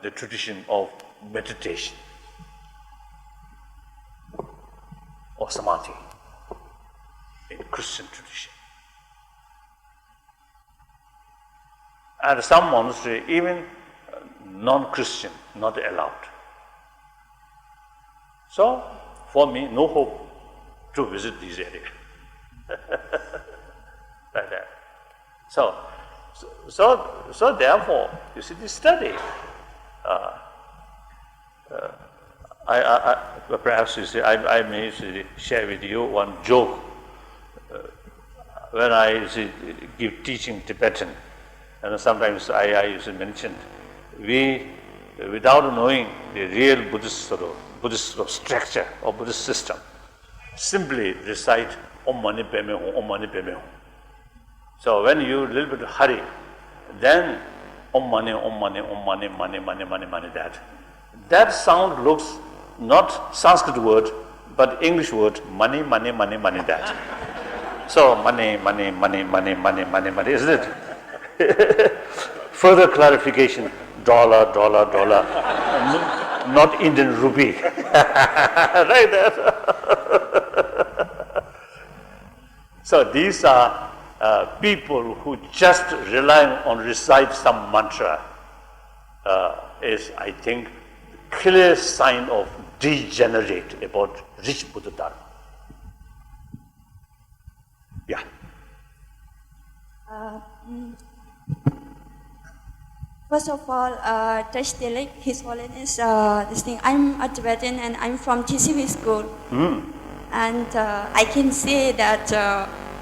the tradition of meditation or samadhi in Christian tradition. And some monastery, even non-Christian, not allowed. So, for me, no hope to visit these areas. Like that. So therefore, you see, this study, perhaps you see, I may share with you one joke. When I give teaching Tibetan, and sometimes I used to mention, we, without knowing the real Buddhist structure or Buddhist system, simply recite Om Mani Padme Hum, Om Mani Padme Hum. So when you a little bit hurry, then Om Mani, Om Mani, Om Mani, Mani, Mani, Mani, Mani, that. That sound looks not Sanskrit word, but English word, money, money, money, money, that. So money, money, money, money, money, money, money, isn't it? Further clarification, dollar, dollar, dollar, not Indian rupee. Right there. So these are people who just relying on recite some mantra is, I think, clear sign of degenerate about rich Buddha Dharma. Yeah. First of all, Touch Tilak, His Holiness, this thing. I'm a Tibetan and I'm from TCV school. And I can say that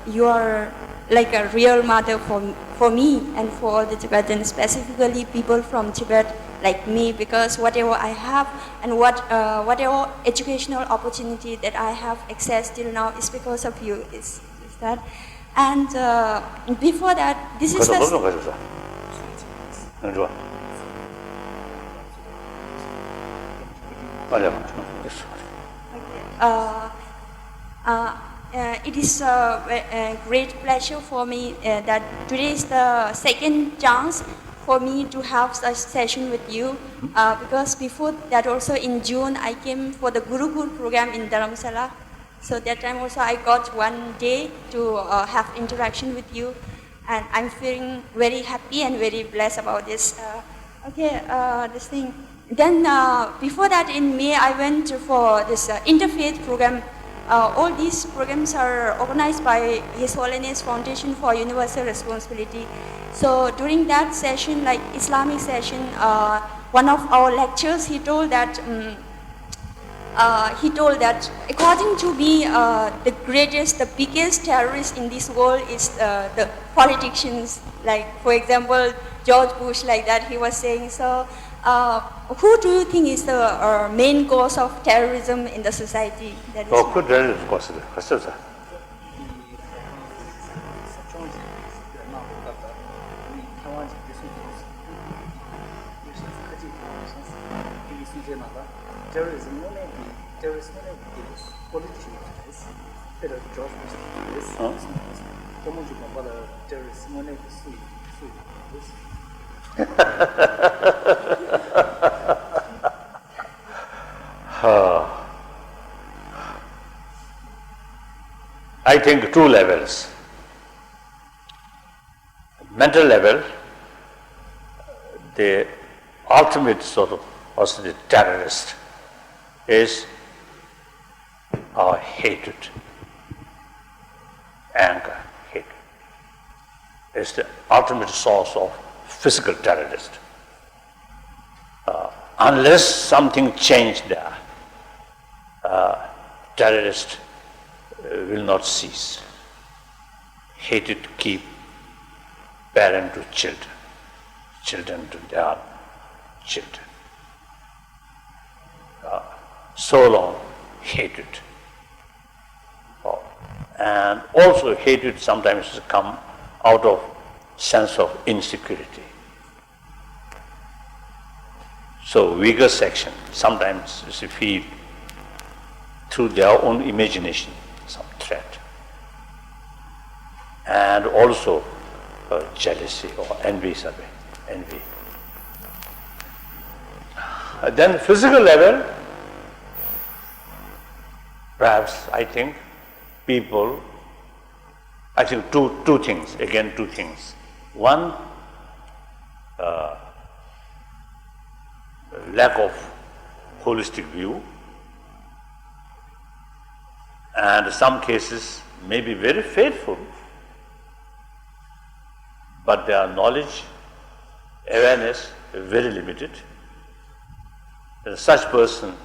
you are like a real mother for me and for all the Tibetans, specifically people from Tibet like me, because whatever I have and whatever educational opportunity that I have accessed till now is because of you. Is that? And before that, this is it is a great pleasure for me that today is the second chance for me to have such session with you, because before that also in June I came for the Gurukul program in Dharamsala. So that time also I got one day to have interaction with you, and I'm feeling very happy and very blessed about this. This thing. Then before that in May I went for this interfaith program. All these programs are organized by His Holiness Foundation for Universal Responsibility. So during that session, like Islamic session, one of our lecturers, he told that according to me, the biggest terrorist in this world is the politicians. Like, for example, George Bush, like that, he was saying. So, who do you think is the main cause of terrorism in the society? That is terrorism cause? I think two levels. Mental level, the ultimate sort of, also the terrorist, is our hatred, anger, hatred. It's the ultimate source of physical terrorist. Unless something changed there, terrorists will not cease. Hatred keep parent to children, children to their children. So long, hatred. And also hatred sometimes come out of sense of insecurity. So weaker section sometimes feel through their own imagination some threat. And also jealousy or envy. Then physical level, perhaps I think people, two things. One, lack of holistic view, and some cases may be very faithful, but their knowledge, awareness is very limited. Such person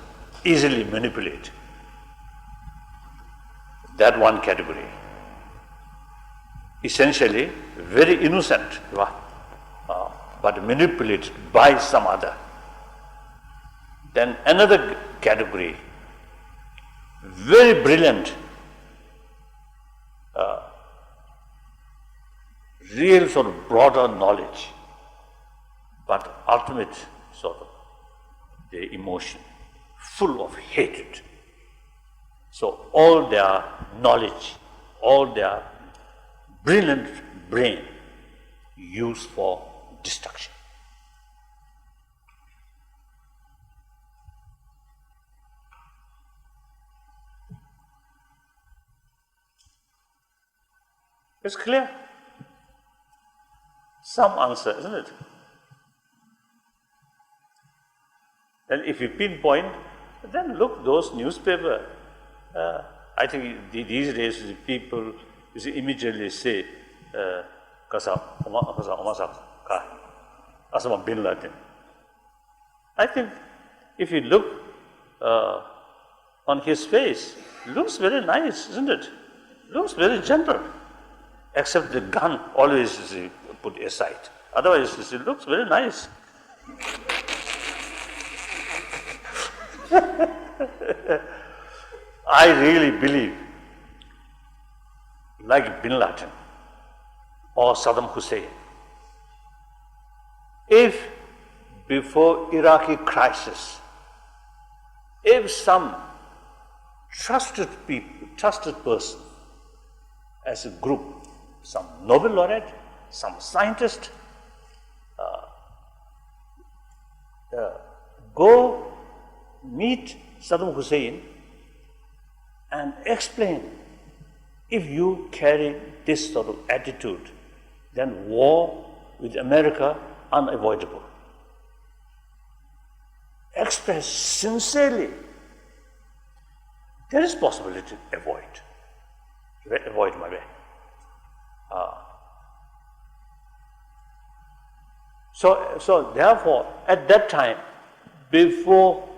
easily manipulate. That one category. Essentially, very innocent, but manipulated by some other. Then another category, very brilliant, real sort of broader knowledge, but ultimate sort of the emotion, full of hatred. So all their knowledge, all their brilliant brain used for destruction. It's clear. Some answer, isn't it? And if you pinpoint, then look, those newspapers. I think these days the people immediately say, Osama bin Laden. I think if you look on his face, looks very nice, isn't it? Looks very gentle, except the gun always is put aside. Otherwise, it looks very nice. I really believe, like bin Laden or Saddam Hussein, if before Iraqi crisis, if some trusted person as a group, some Nobel laureate, some scientist, go meet Saddam Hussein and explain, if you carry this sort of attitude, then war with America unavoidable. Express sincerely, there is possibility to avoid my way. So therefore, at that time, before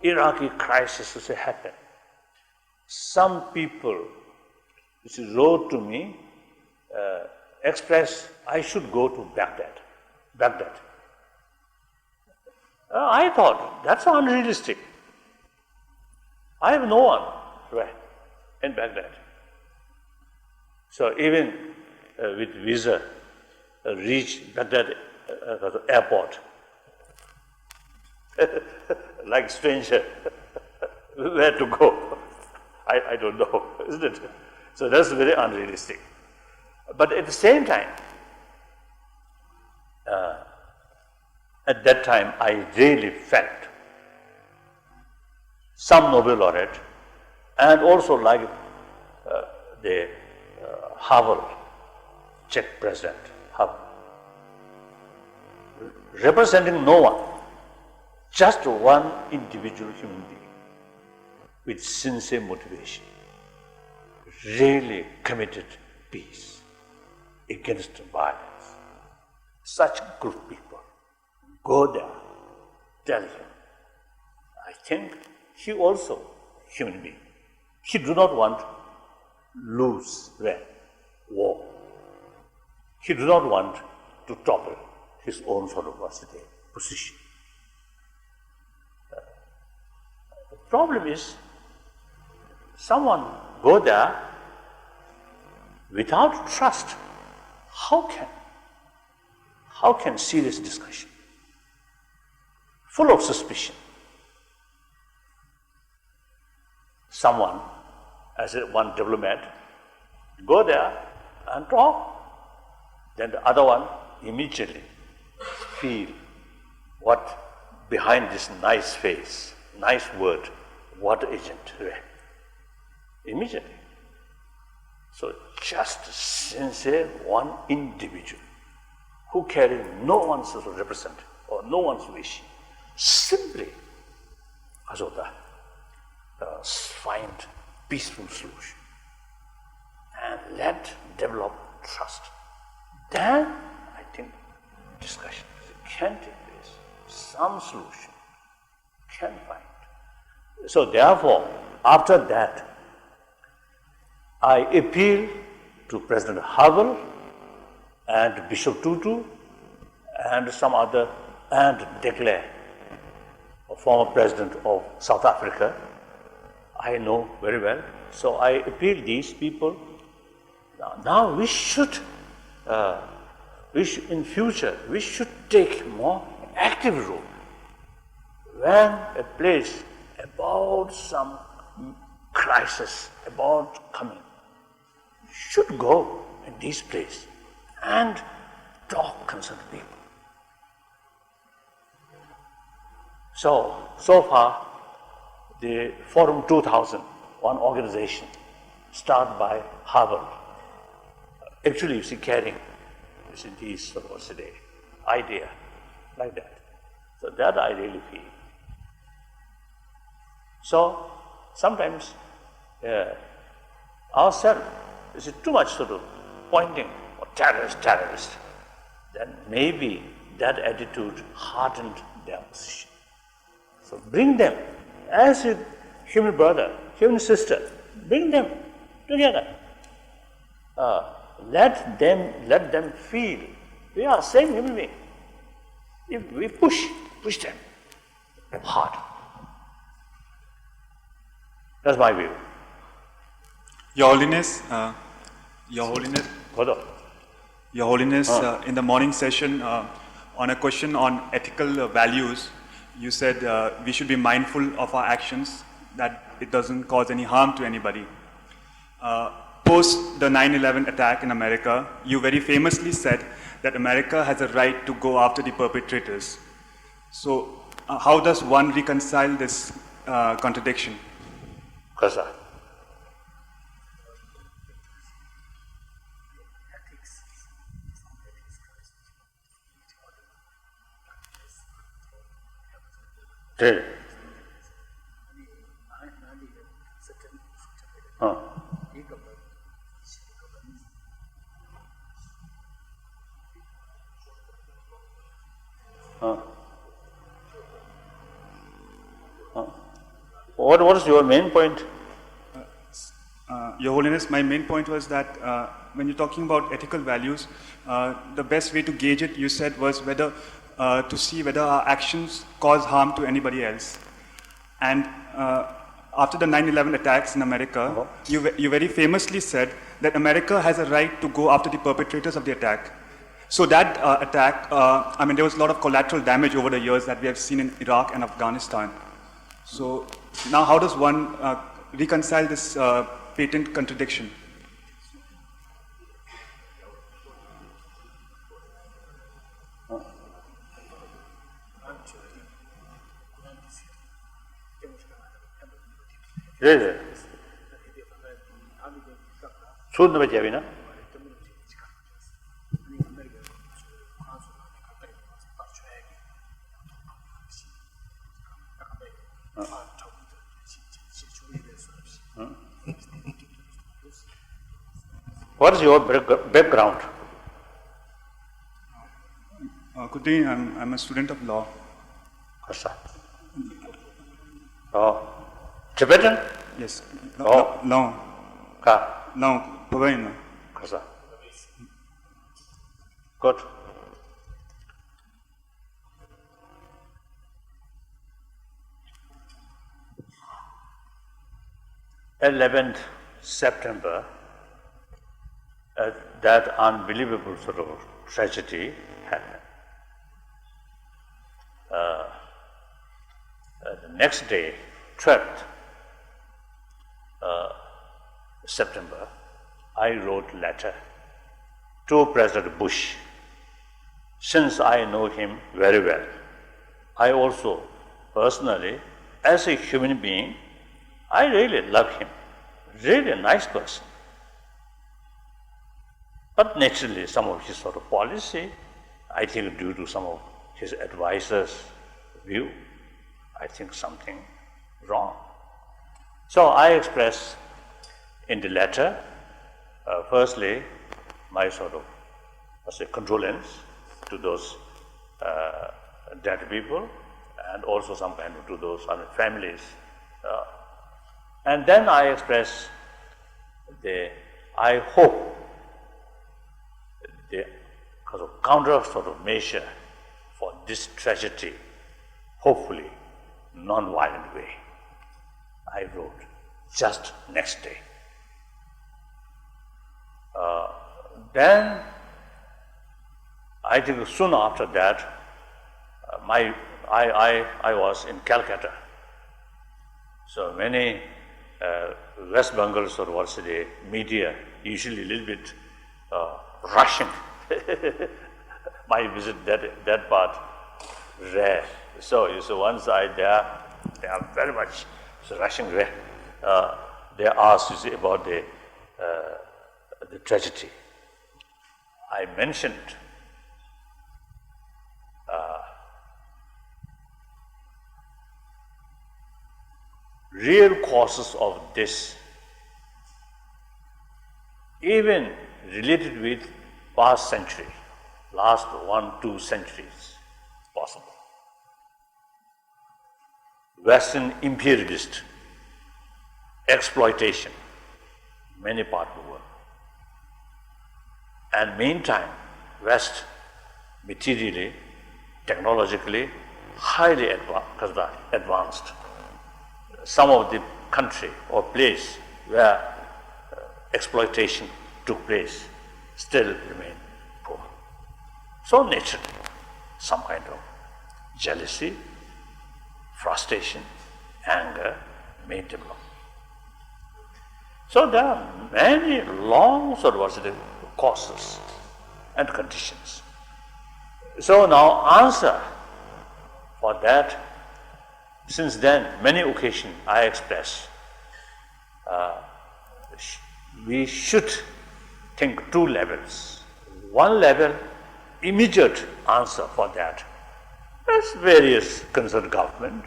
Iraqi crisis happened, some people wrote to me, expressed I should go to Baghdad. I thought, that's unrealistic. I have no one in Baghdad. So even with visa, reach Baghdad airport, like stranger, where to go? I don't know, isn't it? So that's very unrealistic. But at the same time, at that time, I really felt some Nobel laureate, and also like the Havel, Czech president, Havel, representing no one, just one individual human being with sincere motivation, really committed peace against violence. Such good people, go there, tell him, I think he also human being, He do not want lose war. He do not want to topple his own sort of position. The problem is, someone go there without trust. How can serious discussion? Full of suspicion. Someone, as one diplomat, go there and talk. Then the other one immediately feel what behind this nice face, nice word, what agent there. Immediately. So just sincere one individual who carry no one's represent or no one's wish, simply Azoda find peaceful solution and let develop trust. Then I think discussion can take place, some solution can find. So therefore, after that, I appeal to President Havel and Bishop Tutu and some other, and declare a former president of South Africa, I know very well. So I appeal these people. Now we should, in future, we should take more active role. When a place about some crisis, about coming, should go in this place and talk concerned people. So far, the Forum 2000, one organization, started by Harvard, actually carrying this sort of idea like that. So that I really feel. So sometimes ourselves is too much sort of pointing or terrorist, then maybe that attitude hardened their position. So bring them as a human brother, human sister, bring them together. Let them feel we are same human being. If we push them hard. That's my view. Your Holiness, in the morning session, on a question on ethical values, you said we should be mindful of our actions, that it doesn't cause any harm to anybody. Post the 9/11 attack in America, you very famously said that America has a right to go after the perpetrators. So how does one reconcile this contradiction? Kasa. Did. What is your main point? Your Holiness, my main point was that when you're talking about ethical values, the best way to gauge it, you said, was whether to see whether our actions cause harm to anybody else. And after the 9/11 attacks in America, you very famously said that America has a right to go after the perpetrators of the attack. So that attack, there was a lot of collateral damage over the years that we have seen in Iraq and Afghanistan. So now how does one reconcile this patent contradiction? 네. 좋은 놈의 제비나? What is your background? Good day, I'm a student of law. Tibetan? Yes. Oh. No. Ka. No. Pavaina. Kasa. Good. September, that unbelievable sort of tragedy happened. The next day, 12th September, I wrote a letter to President Bush. Since I know him very well, I also personally, as a human being, I really love him. Really a nice person. But naturally, some of his sort of policy, I think due to some of his advisors' view, I think something wrong. So I express in the letter, firstly, my sort of, condolence to those dead people, and also some kind of to those families. And then I express I hope the counter sort of measure for this tragedy, hopefully non-violent way. I wrote just next day. Then I think soon after that, I was in Calcutta. So many West Bengal sort of what's the media usually a little bit rushing. My visit that part rare. So once I there, they are very much rushing rare. They asked about the tragedy. I mentioned real causes of this, even related with past century, last 1-2 centuries possible. Western imperialist exploitation, many parts of the world. And meantime, West materially, technologically, highly advanced. Some of the country or place where exploitation took place still remain poor. So naturally, some kind of jealousy, frustration, anger may develop. So there are many long sort of causes and conditions. So now answer for that. Since then, many occasions I express, we should think 2 levels. One level, immediate answer for that. There's various concerned government,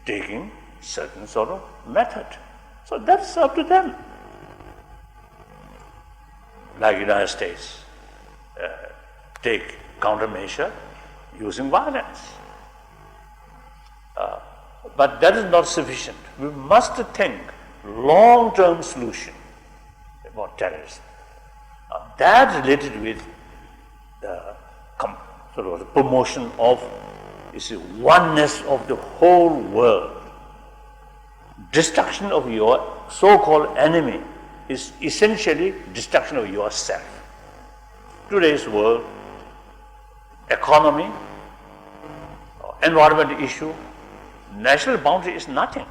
taking certain sort of method. So that's up to them. Like United States, take countermeasure using violence. But that is not sufficient. We must think long-term solution about terrorism. That related with the promotion of oneness of the whole world. Destruction of your so-called enemy is essentially destruction of yourself. Today's world, economy, environment issue, national boundary is nothing.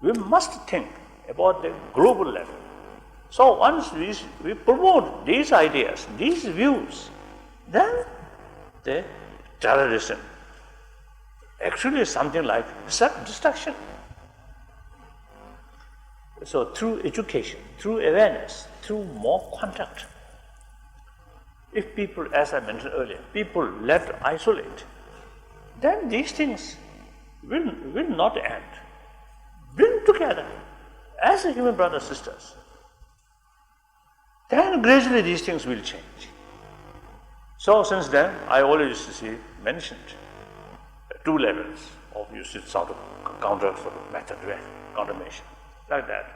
We must think about the global level. So once we promote these ideas, these views, then the terrorism actually is something like self-destruction. So through education, through awareness, through more contact, if people, as I mentioned earlier, people left isolate, then these things will not end. Bring together as a human brothers and sisters. Then gradually these things will change. So since then, I always mentioned 2 levels of you should sort of counter sort of method, right? Countermeasure, like that.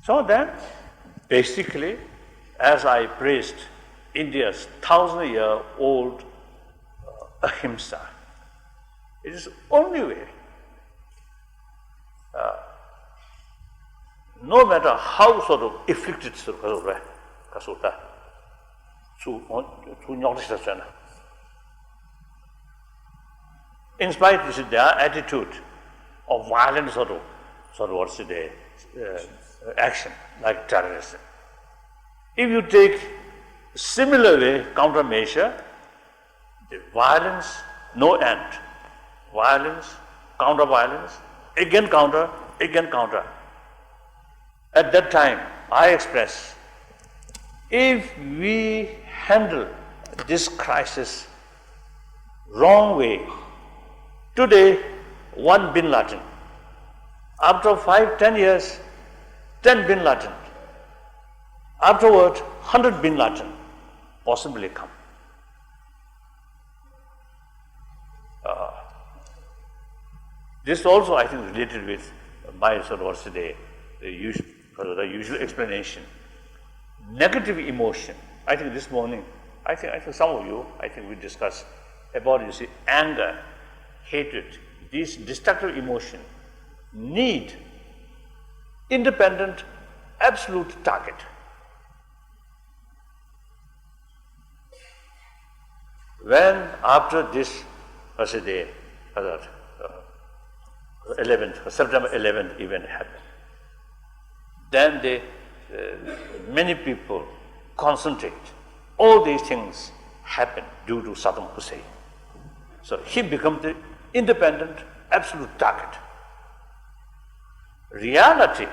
So then, basically, as I praised India's 1,000-year-old ahimsa, it is the only way. No matter how sort of afflicted in spite of their attitude of violent sort of what's the action like terrorism. If you take similar way countermeasure, the violence, no end. Violence, counter-violence, again counter, again counter. At that time, I express, if we handle this crisis wrong way, today, 1 Bin Laden. After 5-10 years, 10 Bin Laden. Afterward, 100 Bin Laden possibly come. This also, I think, related with my sort of what's the usual explanation. Negative emotion. I think this morning, I think some of you, I think we discussed about, you see, anger, hatred, these destructive emotion need independent, absolute target. When after this, September 11th event happened, then many people concentrate. All these things happen due to Saddam Hussein. So he becomes the independent, absolute target. Reality,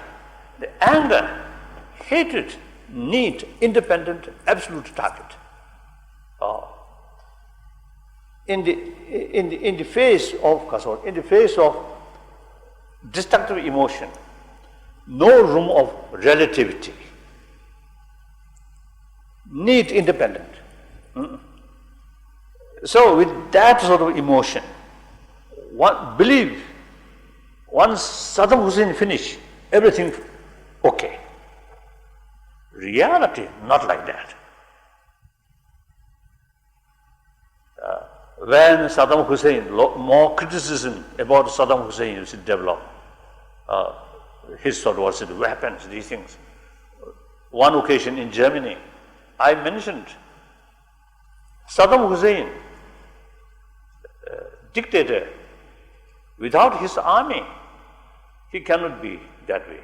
the anger, hatred need independent, absolute target. In the face of destructive emotion, no room of relativity. Need independent. So with that sort of emotion, believe once Saddam Hussein finish, everything okay. Reality, not like that. When Saddam Hussein, more criticism about Saddam Hussein is developed, his sort of weapons, these things. One occasion in Germany, I mentioned Saddam Hussein, dictator, without his army, he cannot be that way.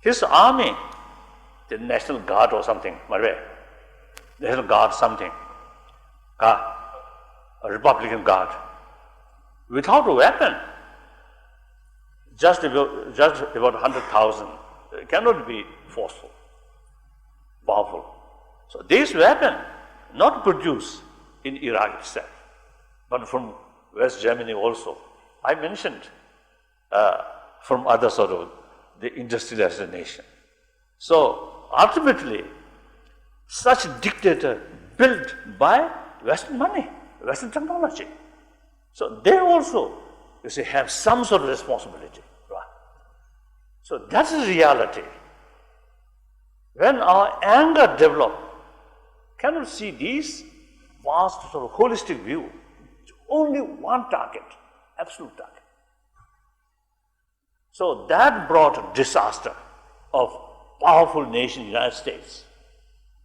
His army, the National Guard or something, National Guard something, a Republican Guard, without a weapon, just about 100,000, cannot be forceful, powerful. So this weapon, not produced in Iraq itself, but from West Germany also. I mentioned from other sort of the industrialized nation. So ultimately, such dictator built by Western money, Western technology. So they also, you see, have some sort of responsibility. Right? So that's the reality. When our anger develops, cannot see these vast sort of holistic view. Only one target, absolute target. So that brought a disaster of powerful nation, United States.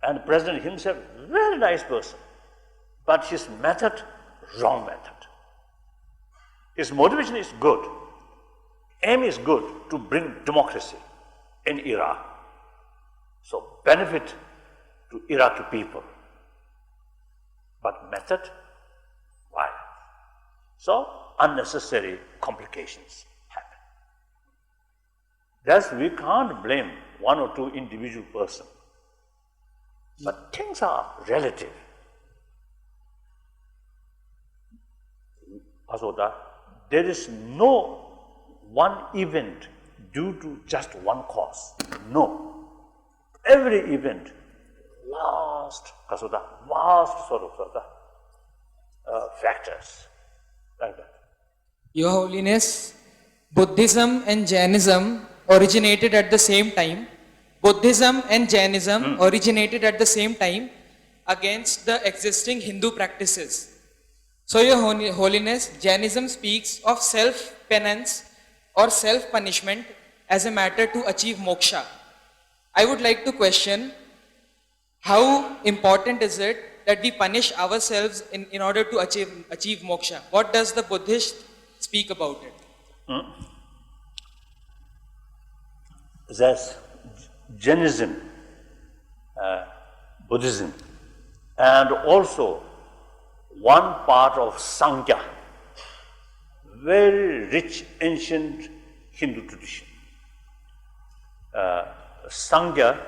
And the president himself, very nice person, but his method, wrong method. His motivation is good. Aim is good to bring democracy in Iraq. So benefit to Iraqi people. But method, violence. So unnecessary complications happen. Thus we can't blame one or two individual persons. But things are relative. Asoda, there is no one event due to just one cause. No. Every event, vast sort of factors, like that. Your Holiness, Buddhism and Jainism originated at the same time. Buddhism and Jainism originated at the same time against the existing Hindu practices. So, Your Holiness, Jainism speaks of self-penance or self-punishment as a matter to achieve moksha. I would like to question, how important is it that we punish ourselves in order to achieve moksha? What does the Buddhist speak about it? That's Jainism, Buddhism, and also one part of Sankhya, very rich ancient Hindu tradition. Sankhya,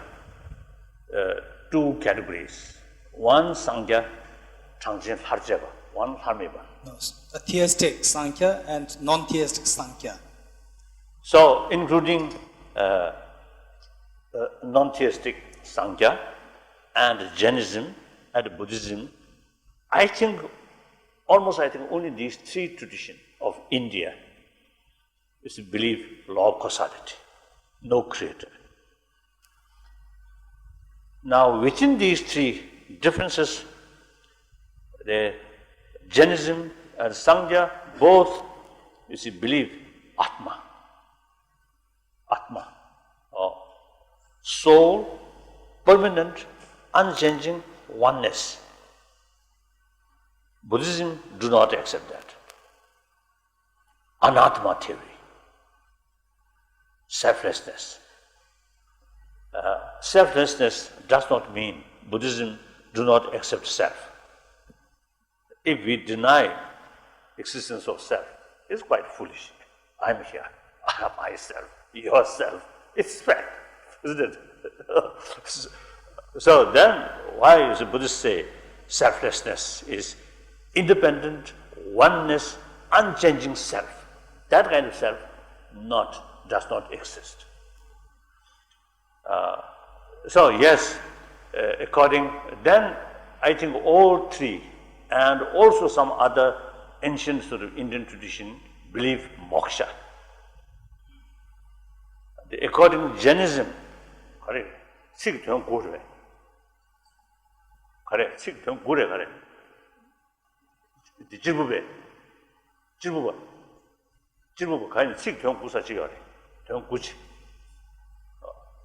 two categories. One Sankhya, Changchen Harjeva, one Harmeba. No, a theistic Sankhya and non-theistic Sankhya. So, including non-theistic Sankhya and Jainism and Buddhism, I think only these three traditions of India is to believe law of causality, no creator. Now, within these three differences, the Jainism and Sankhya both believe Atma, or soul, permanent, unchanging oneness. Buddhism do not accept that. Anatma theory, selflessness. Selflessness does not mean Buddhism do not accept self. If we deny existence of self, it's quite foolish. I'm here, I am myself, yourself. It's fact, isn't it? So then, why does the Buddhists say selflessness is independent, oneness, unchanging self? That kind of self does not exist. So yes, then I think all three and also some other ancient sort of Indian tradition believe moksha. According to Jainism,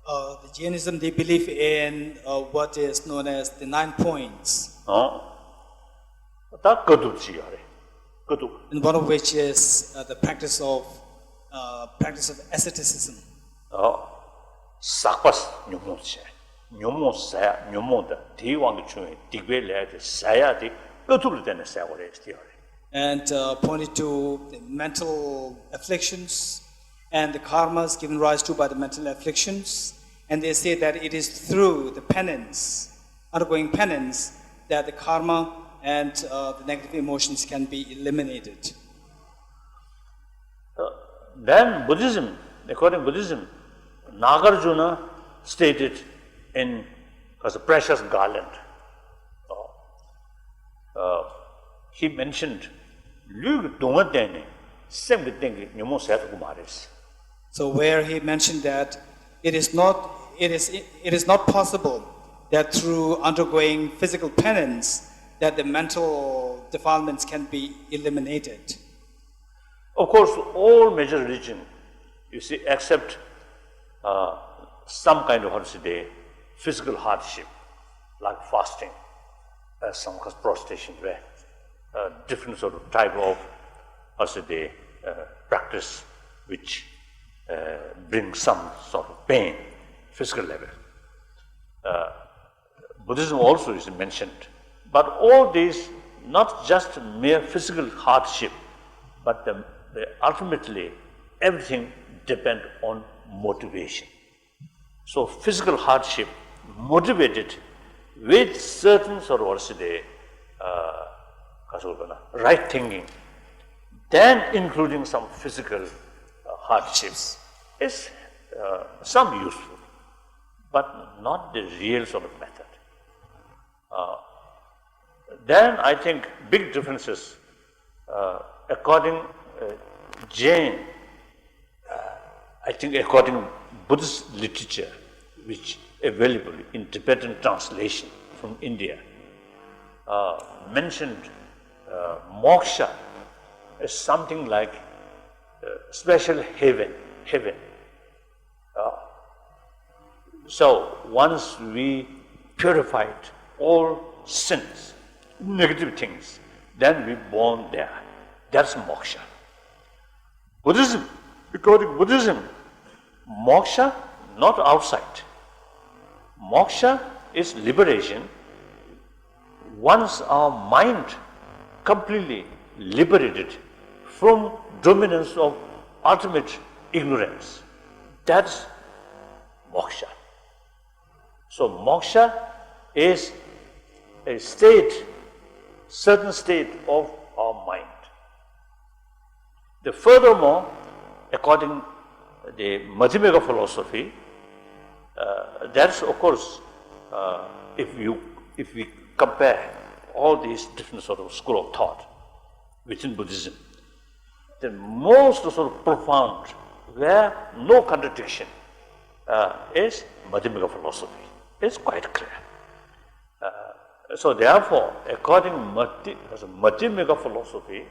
The Jainism, they believe in what is known as the 9 points. And one of which is the practice of asceticism. Sakpas nyumo saya, nyumo da, diwang chun, digbe le, saya di, gotul den saya ore theory. And pointed to the mental afflictions and the karmas given rise to by the mental afflictions. And they say that it is through the penance, undergoing penance, that the karma and the negative emotions can be eliminated. Then Buddhism, according to Buddhism, Nagarjuna stated in as a precious garland. He mentioned, so where he mentioned that it is not possible that through undergoing physical penance that the mental defilements can be eliminated. Of course, all major religion, except some kind of physical hardship, like fasting, some prostration, different sort of type of practice which brings some sort of pain, physical level. Buddhism also is mentioned, but all these not just mere physical hardship, but ultimately everything depends on motivation. So physical hardship motivated with certain sort of right thinking, then including some physical hardships is some useful, but not the real sort of method. Then I think big differences. According Jain, I think according Buddhist literature, which available in Tibetan translation from India, mentioned moksha as something like special heaven. So once we purified all sins, negative things, then we born there. That's moksha. Buddhism, according to Buddhism, moksha not outside. Moksha is liberation once our mind completely liberated from dominance of ultimate ignorance. That's moksha. So moksha is a state, certain state of our mind. Furthermore, according to the Madhyamika philosophy, that's of course, if we compare all these different sort of school of thought within Buddhism, the most sort of profound, where no contradiction, is Madhyamika philosophy. It's quite clear. So therefore, according to Madhyamika philosophy,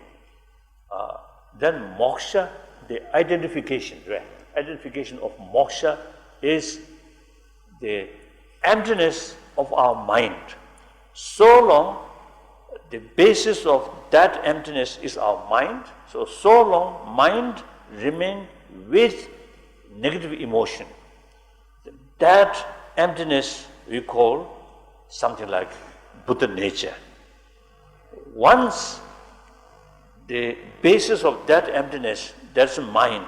then moksha, the identification, right? Identification of moksha is the emptiness of our mind. So long the basis of that emptiness is our mind, so long mind remains with negative emotion. That emptiness we call something like Buddha nature. Once the basis of that emptiness, that's mind.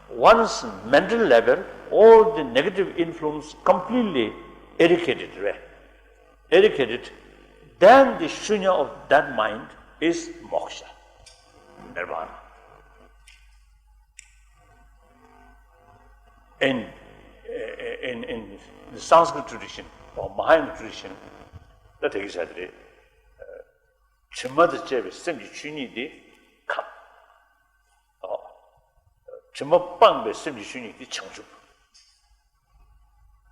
Once mental level, all the negative influence completely eradicated, right? Eradicated, then the shunya of that mind is moksha, nirvana. In the Sanskrit tradition or Mahayana tradition, that is exactly chimad chebe simji chuni de kam. Chimad pangbe simji chuni de changju.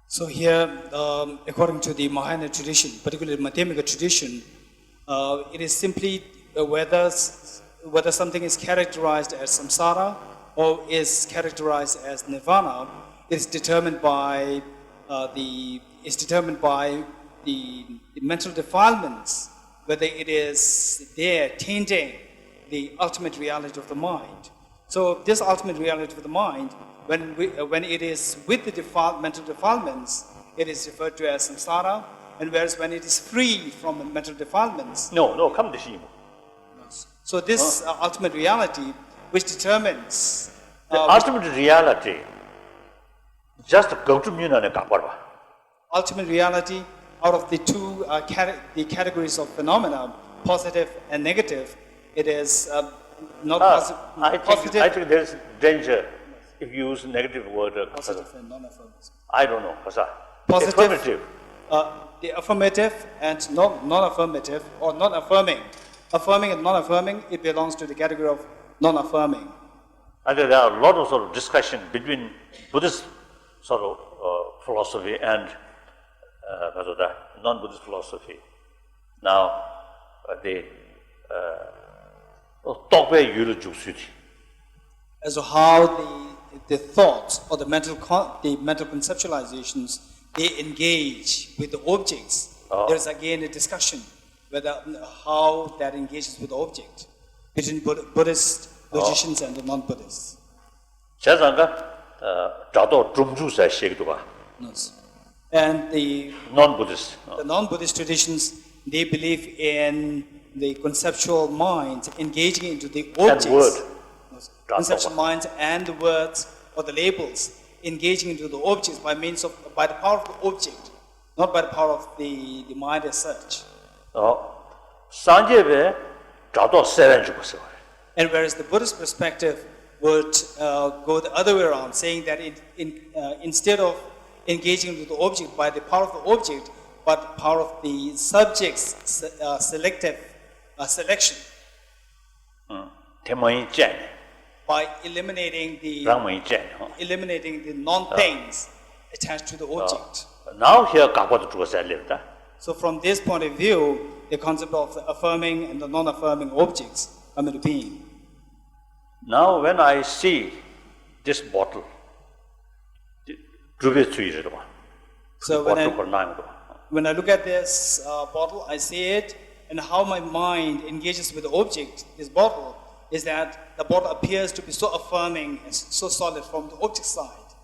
So here, according to the Mahayana tradition, particularly Madhyamika tradition, it is simply whether something is characterized as samsara or is characterized as nirvana. It's determined by the mental defilements, whether it is there tainting the ultimate reality of the mind. So this ultimate reality of the mind, when it is with the mental defilements, it is referred to as samsara, and whereas when it is free from the mental defilements. No, come to see. So this ultimate reality, which determines the ultimate reality, just go to me and ultimate reality out of the two the categories of phenomena, positive and negative, it is not positive. I think there's danger if you use negative word. Positive and non-affirmative. I don't know. Positive, affirmative. The affirmative and non-affirmative, or non-affirming. Affirming and non-affirming, it belongs to the category of non-affirming. And there are a lot of sort of discussion between Buddhist sort of philosophy and non-Buddhist philosophy. Now, as to how the thoughts or the mental conceptualizations, they engage with the objects. There is again a discussion whether how that engages with the object between Buddhist logicians and the non-Buddhists. And the non-Buddhist traditions, they believe in the conceptual mind engaging into the objects. Conceptual minds and the words or the labels engaging into the objects by the power of the object, not by the power of the mind as such. And whereas the Buddhist perspective would go the other way around, saying that instead of engaging with the object by the power of the object, but the power of the subject's selective selection, by eliminating the non-things attached to the object. Now here kakwa tu sa levda. So from this point of view, the concept of the affirming and the non-affirming objects come into being. Now when I see this bottle, so when I look at this bottle, I see it, and how my mind engages with the object, this bottle, is that the bottle appears to be so affirming and so solid from the object side.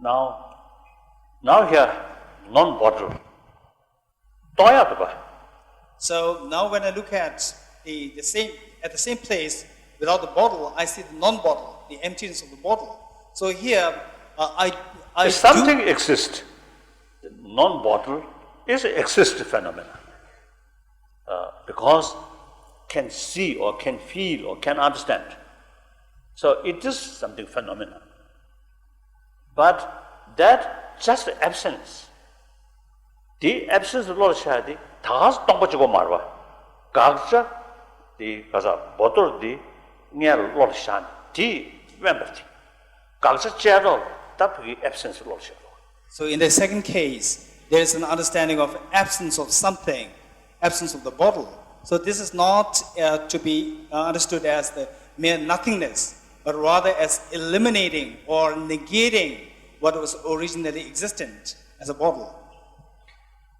Now here, non-bottle. So now when I look at the same place without the bottle, I see the non-bottle, the emptiness of the bottle. So here, if something exists, the non-bottle is an exist phenomenon. Because can see or can feel or can understand. So it is something phenomenal. But that just absence. The absence of Lord Shadi, Tahas Tombachigo Marva, Gagja, the Gaza, Botor, the near Lord Shan, T. Members. Gagja Chado, Tapi absence of Lord Shadi. So in the second case, there is an understanding of absence of something, absence of the bottle. So this is not to be understood as the mere nothingness, but rather as eliminating or negating what was originally existent as a bottle.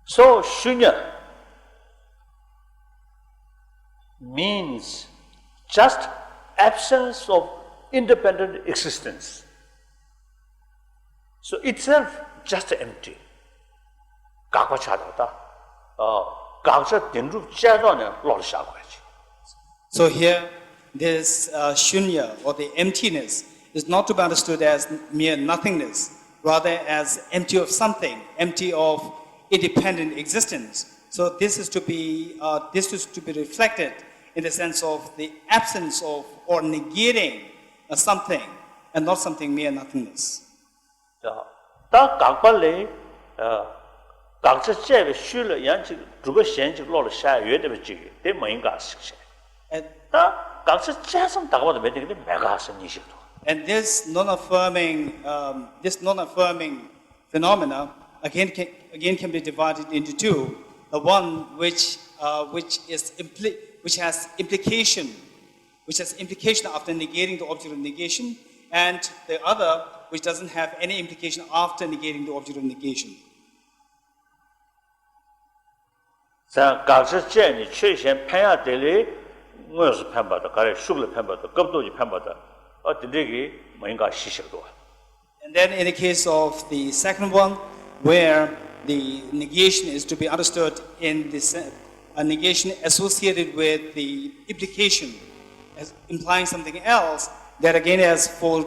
So shunya means just absence of independent existence. So itself just empty. Kakwa chadata. So here, this shunya, or the emptiness, is not to be understood as mere nothingness, rather as empty of something, empty of independent existence. So this is to be reflected in the sense of the absence of or negating something, and not something mere nothingness. And this non-affirming phenomena again can be divided into two. The one which has implication after negating the object of negation, and the other which doesn't have any implication after negating the object of negation. 자, 각서 제니 최신 팬야들이 무엇을 팬받아, 가래 슈글 팬받아, 급도지 팬받아, 어디들이 뭔가 시식도. And then in the case of the second one, where the negation is to be understood in this a negation associated with the implication, as implying something else, that again has four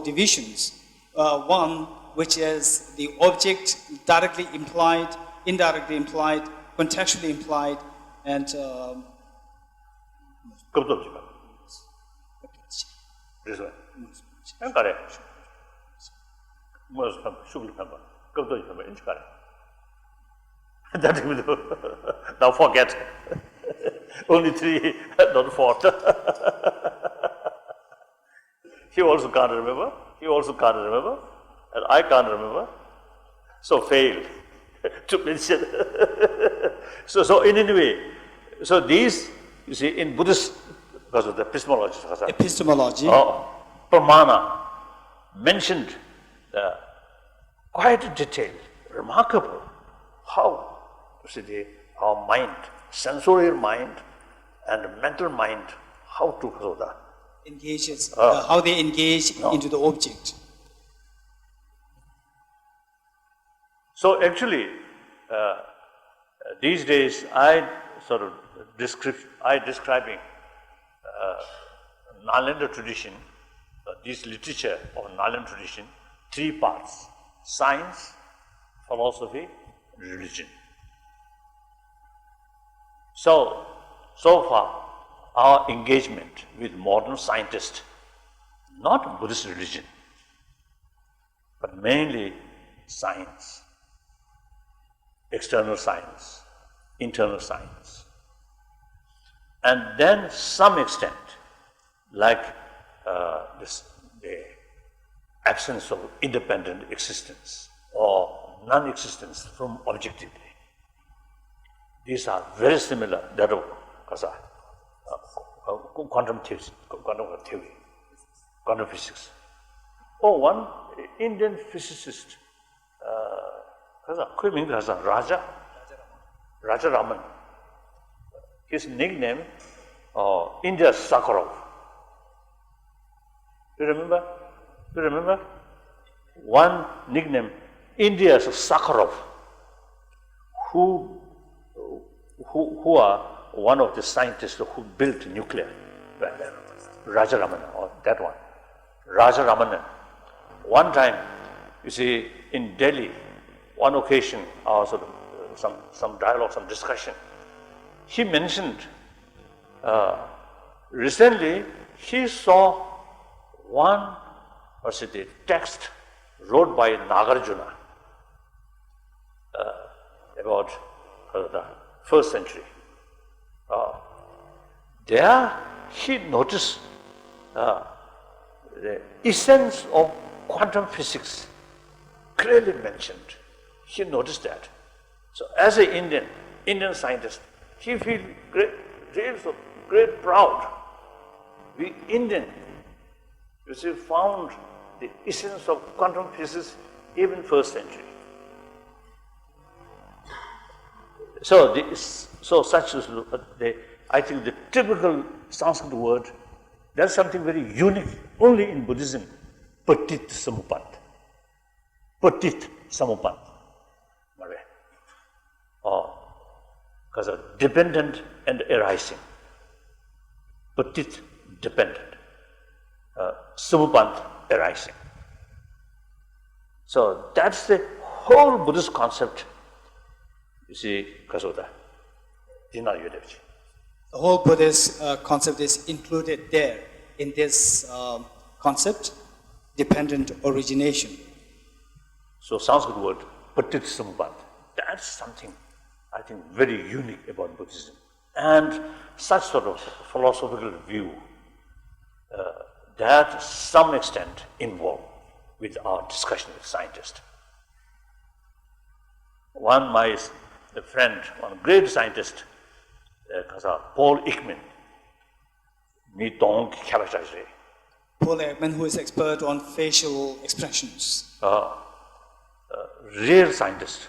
divisions. One which is the object directly implied, indirectly implied, contextually implied, and now forget. Only three, not fourth. He also can't remember. And I can't remember. So failed to mention. So in any way, so these, you see, in Buddhist, because of the epistemology, Pramana mentioned quite detailed, remarkable how, you see, our mind, sensorial mind and mental mind, how to engages, how they engage into the object. So actually, these days I sort of describing Nalanda tradition, this literature of Nalanda tradition, three parts: science, philosophy, religion. So far, our engagement with modern scientists, not Buddhist religion, but mainly science, external science, internal science, And then some extent, like the absence of independent existence or non-existence from objectivity. These are very similar that of quantum theory, quantum physics. Oh, one Indian physicist, Raja Raman. His nickname, India's Sakharov. You remember? You remember? One nickname, India's Sakharov, who are one of the scientists who built nuclear. Raja Ramana, or that one. Raja Ramana. One time, you see, in Delhi, one occasion, sort of some dialogue, some discussion, he mentioned, recently he saw one, text wrote by Nagarjuna about the 1st century. There he noticed the essence of quantum physics clearly mentioned. He noticed that. So as an Indian scientist, he feels great proud. We Indian, you see, found the essence of quantum physics even 1st century. So such is I think the typical Sanskrit word, that's something very unique only in Buddhism, patit samupad. Patit samupad. Because of dependent and arising. Patit, dependent. Samupad, arising. So that's the whole Buddhist concept. You see, Kasoda. The whole Buddhist concept is included there in this concept, dependent origination. So Sanskrit word, patit samupad, that's something I think very unique about Buddhism. And such sort of philosophical view that to some extent involved with our discussion with scientists. My friend, one great scientist, Paul Ekman, Paul Ekman, who is expert on facial expressions. Real scientist.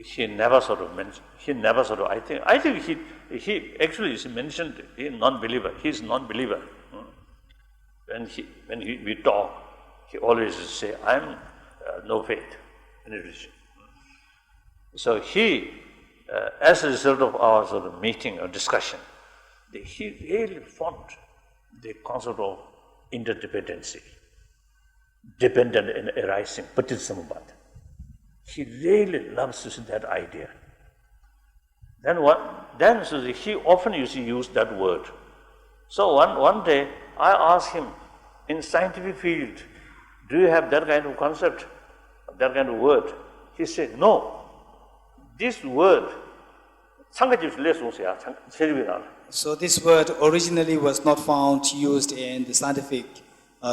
He never sort of mentioned, I think he actually is mentioned, he is non-believer. He is non-believer. When we talk, he always say, I'm no faith in religion. So he, as a result of our sort of meeting or discussion, he really formed the concept of interdependency, dependent and arising, paticcasamuppada. He really loves that idea. Then he often used to use that word. So one day I asked him, in scientific field, do you have that kind of concept, that kind of word? He said, no. This word, so this word originally was not found used in the scientific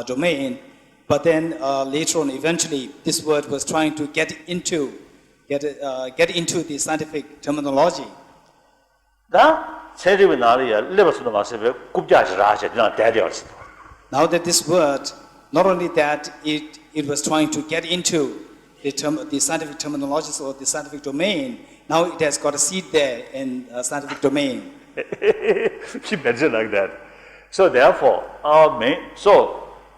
domain, but then later on, eventually, this word was trying to get into the scientific terminology. Now that this word, not only that it was trying to get into the scientific terminologies or the scientific domain, now it has got a seat there in scientific domain. He mentioned like that. So therefore,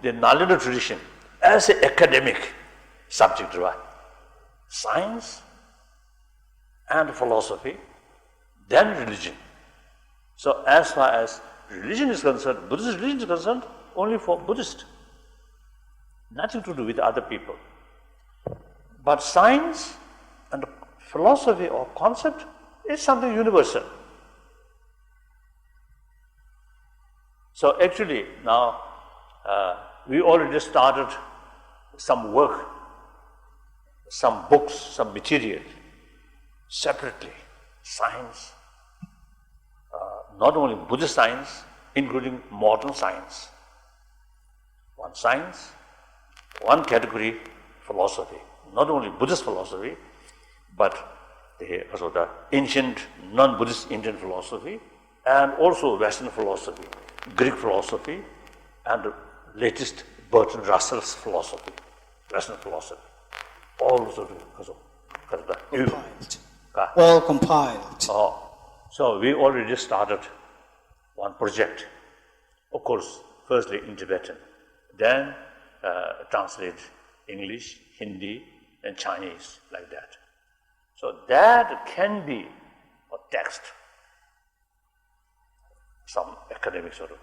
the Nalanda tradition, as an academic subject, right? Science and philosophy, then religion. So as far as religion is concerned, Buddhist religion is concerned, only for Buddhists. Nothing to do with other people. But science and philosophy or concept is something universal. So actually now we already started some work, some books, some material, separately, science not only Buddhist science, including modern science. One science, one category, philosophy. Not only Buddhist philosophy, but also the ancient, non-Buddhist Indian philosophy, and also Western philosophy, Greek philosophy, and the latest Bertrand Russell's philosophy, Western philosophy. All sort of Compiled. All compiled. So we already started one project. Of course, firstly in Tibetan, then translate English, Hindi, and Chinese, like that. So that can be a text, some academic sort of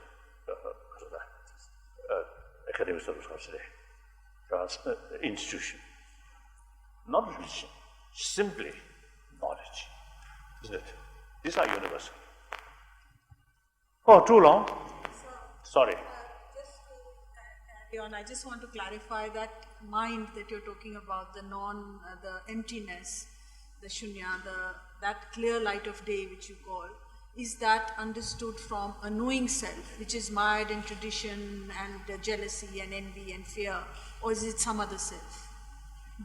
institution. Not religion, simply knowledge, isn't it? These are universal. Oh, too long? Sorry. Just to carry on, I just want to clarify that mind that you're talking about, the emptiness, the shunya, that clear light of day which you call, is that understood from a knowing self, which is mired in tradition and jealousy and envy and fear, or is it some other self?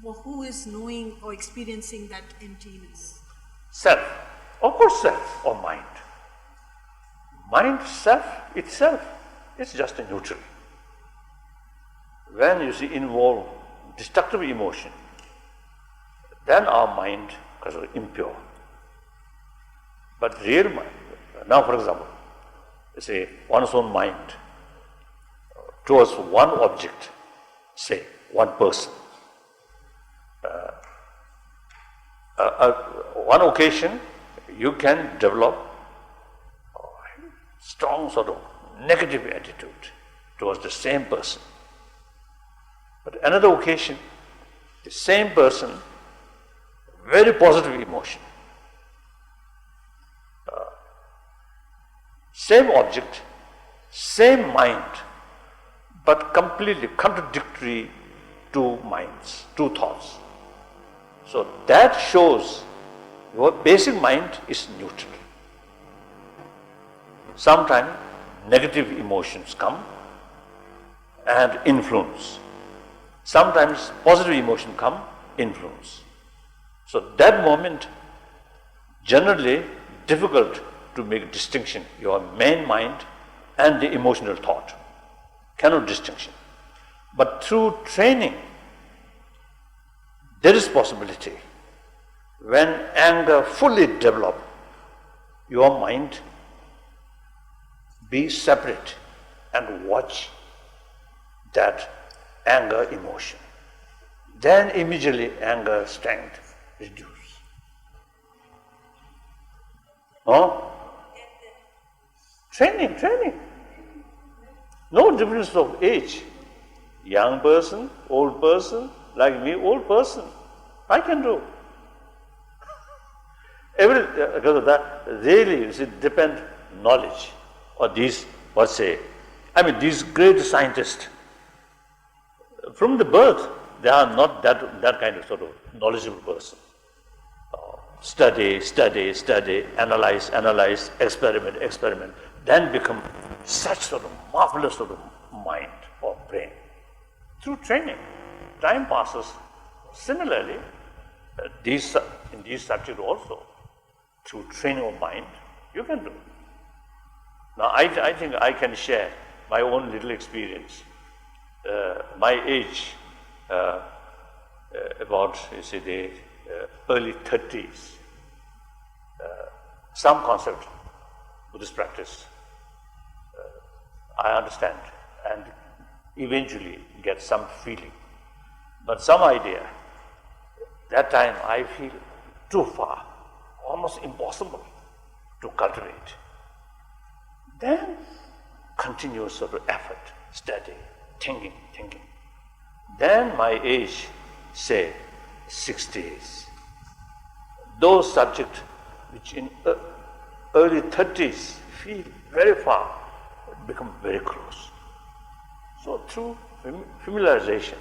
Who is knowing or experiencing that emptiness? Self. Of course, self or mind. Mind, self itself, it's just a neutral. When you see involve destructive emotion, then our mind is impure. But real mind, now for example, say one's own mind towards one object, say one person. One occasion, you can develop a strong sort of negative attitude towards the same person. But another occasion, the same person, very positive emotion. Same object, same mind, but completely contradictory two minds, two thoughts. So that shows your basic mind is neutral. Sometimes negative emotions come and influence. Sometimes positive emotion come, influence. So that moment, generally difficult to make distinction, your main mind and the emotional thought. Cannot distinction. But through training, there is possibility. When anger fully develop, your mind be separate and watch that anger emotion. Then immediately anger strength reduce. Training. No difference of age. Young person, old person, like me, old person. I can do. Because of that, really, it depends knowledge. Or these, these great scientists, from the birth, they are not that kind of sort of knowledgeable person. Study, analyze, experiment, then become such sort of marvelous sort of mind or brain. Through training, time passes. Similarly, in these subjects also, through training of mind, you can do. Now, I think I can share my own little experience. My age, about, the early 30s, some concept, Buddhist practice, I understand and eventually get some feeling. But some idea, that time I feel too far, almost impossible to cultivate. Then continuous sort of effort, study, thinking. Then my age, say 60s, those subjects which in early 30s feel very far, become very close. So through familiarization,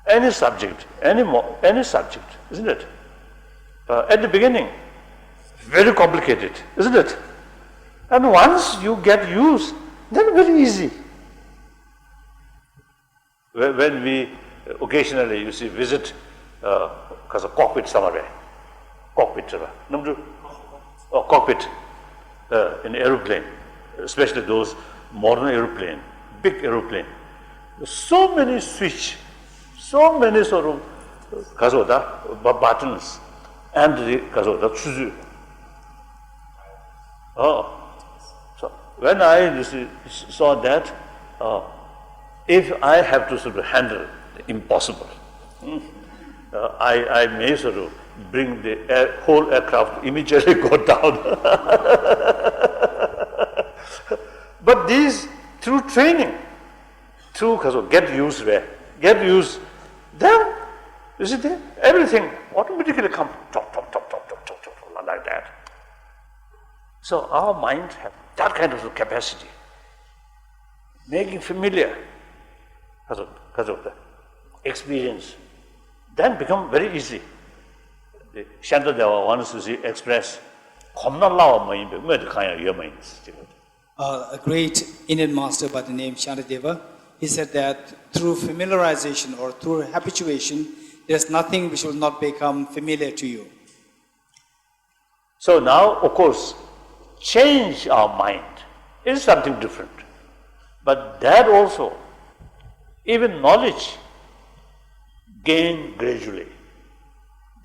any subject, isn't it? At the beginning, Very complicated, isn't it? And once you get used, then very easy. When we occasionally, you see, visit because of cockpit somewhere, cockpit in aeroplane, especially those modern aeroplane, big aeroplane. So many switch, so many sort of buttons, and the so when I saw that, if I have to sort of handle the impossible, I may sort of bring the whole aircraft immediately go down. But these, through training, through get used, then you see, everything automatically comes top, like that. So our mind have that kind of capacity, making familiar because of the experience, then become very easy. The Shantadeva wants to express a great Indian master by the name Shantadeva, he said that through familiarization or through habituation, there's nothing which will not become familiar to you. So now, of course, change our mind is something different. But that also, even knowledge, gain gradually.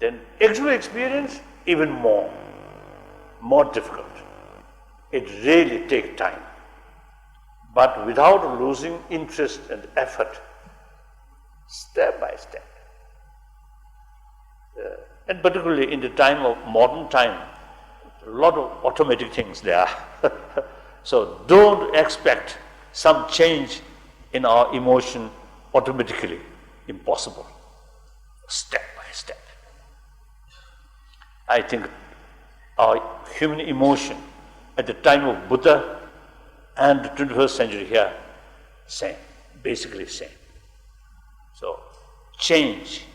Then actual experience, even more difficult. It really takes time. But without losing interest and effort, step by step. And particularly in the time of modern time, a lot of automatic things there. So don't expect some change in our emotion automatically. Impossible. Step by step. I think our human emotion at the time of Buddha and the 21st century here, same, basically same. So change,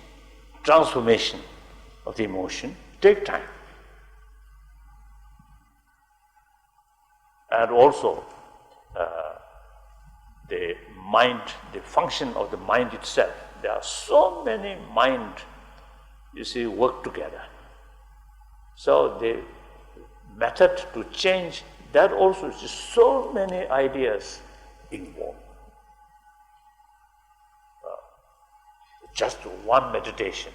transformation of the emotion take time. And also the mind, the function of the mind itself. There are so many mind, you see, work together. So the method to change, that also is so many ideas involved. Just one meditation,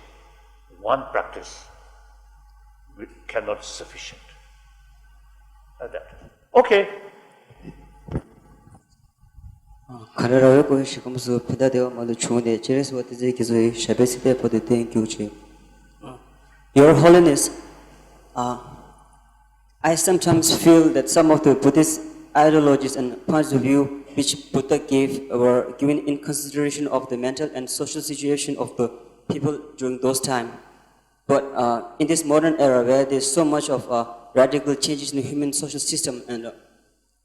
one practice cannot be sufficient. Like that. Okay. Karara ko shikamuso pida deo malu chune cheres what is it kizoi shabesite for the thank you chi. Your Holiness, I sometimes feel that some of the Buddhist ideologies and points of view which Buddha gave were given in consideration of the mental and social situation of the people during those times. But in this modern era where there's so much of radical changes in the human social system and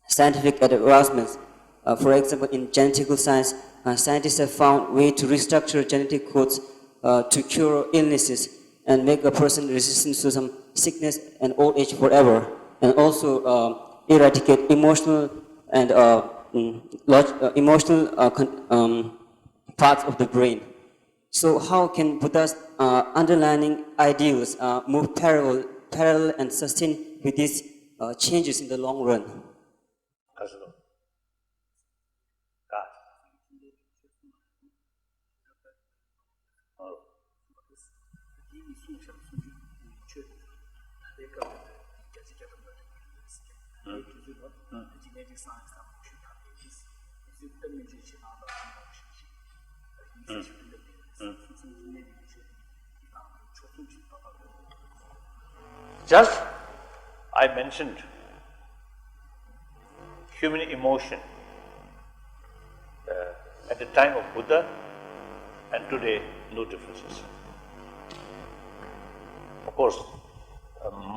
scientific advancements, for example, in genetical science, scientists have found ways to restructure genetic codes to cure illnesses and make a person resistant to some sickness and old age forever, and also eradicate emotional and parts of the brain. So how can Buddha's underlying ideals move parallel and sustain with these changes in the long run? Just, I mentioned human emotion at the time of Buddha and today, no differences. Of course,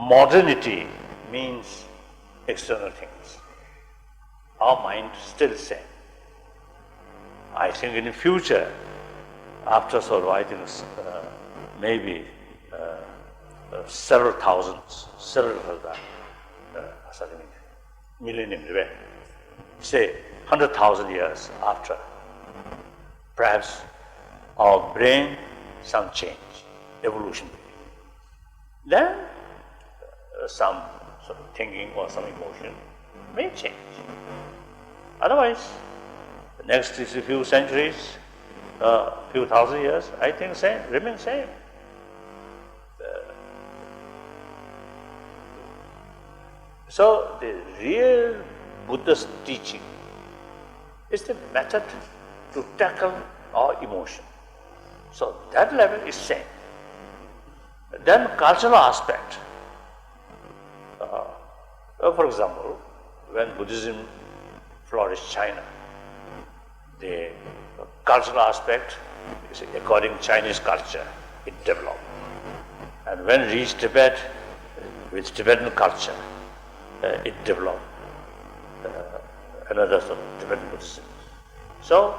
modernity means external things. Our mind still same. I think in the future, after sort of, I think maybe several thousands, millennium, say 100,000 years after, perhaps our brain, some change, evolution. Then some sort of thinking or some emotion may change. Otherwise, the next is a few centuries, few thousand years, I think remain same. So the real Buddha's teaching is the method to tackle our emotion. So that level is same. Then cultural aspect. For example, when Buddhism flourished China, the cultural aspect is according to Chinese culture, it developed. And when it reached Tibet, with Tibetan culture, it developed another sort of Tibetan Buddhism. So,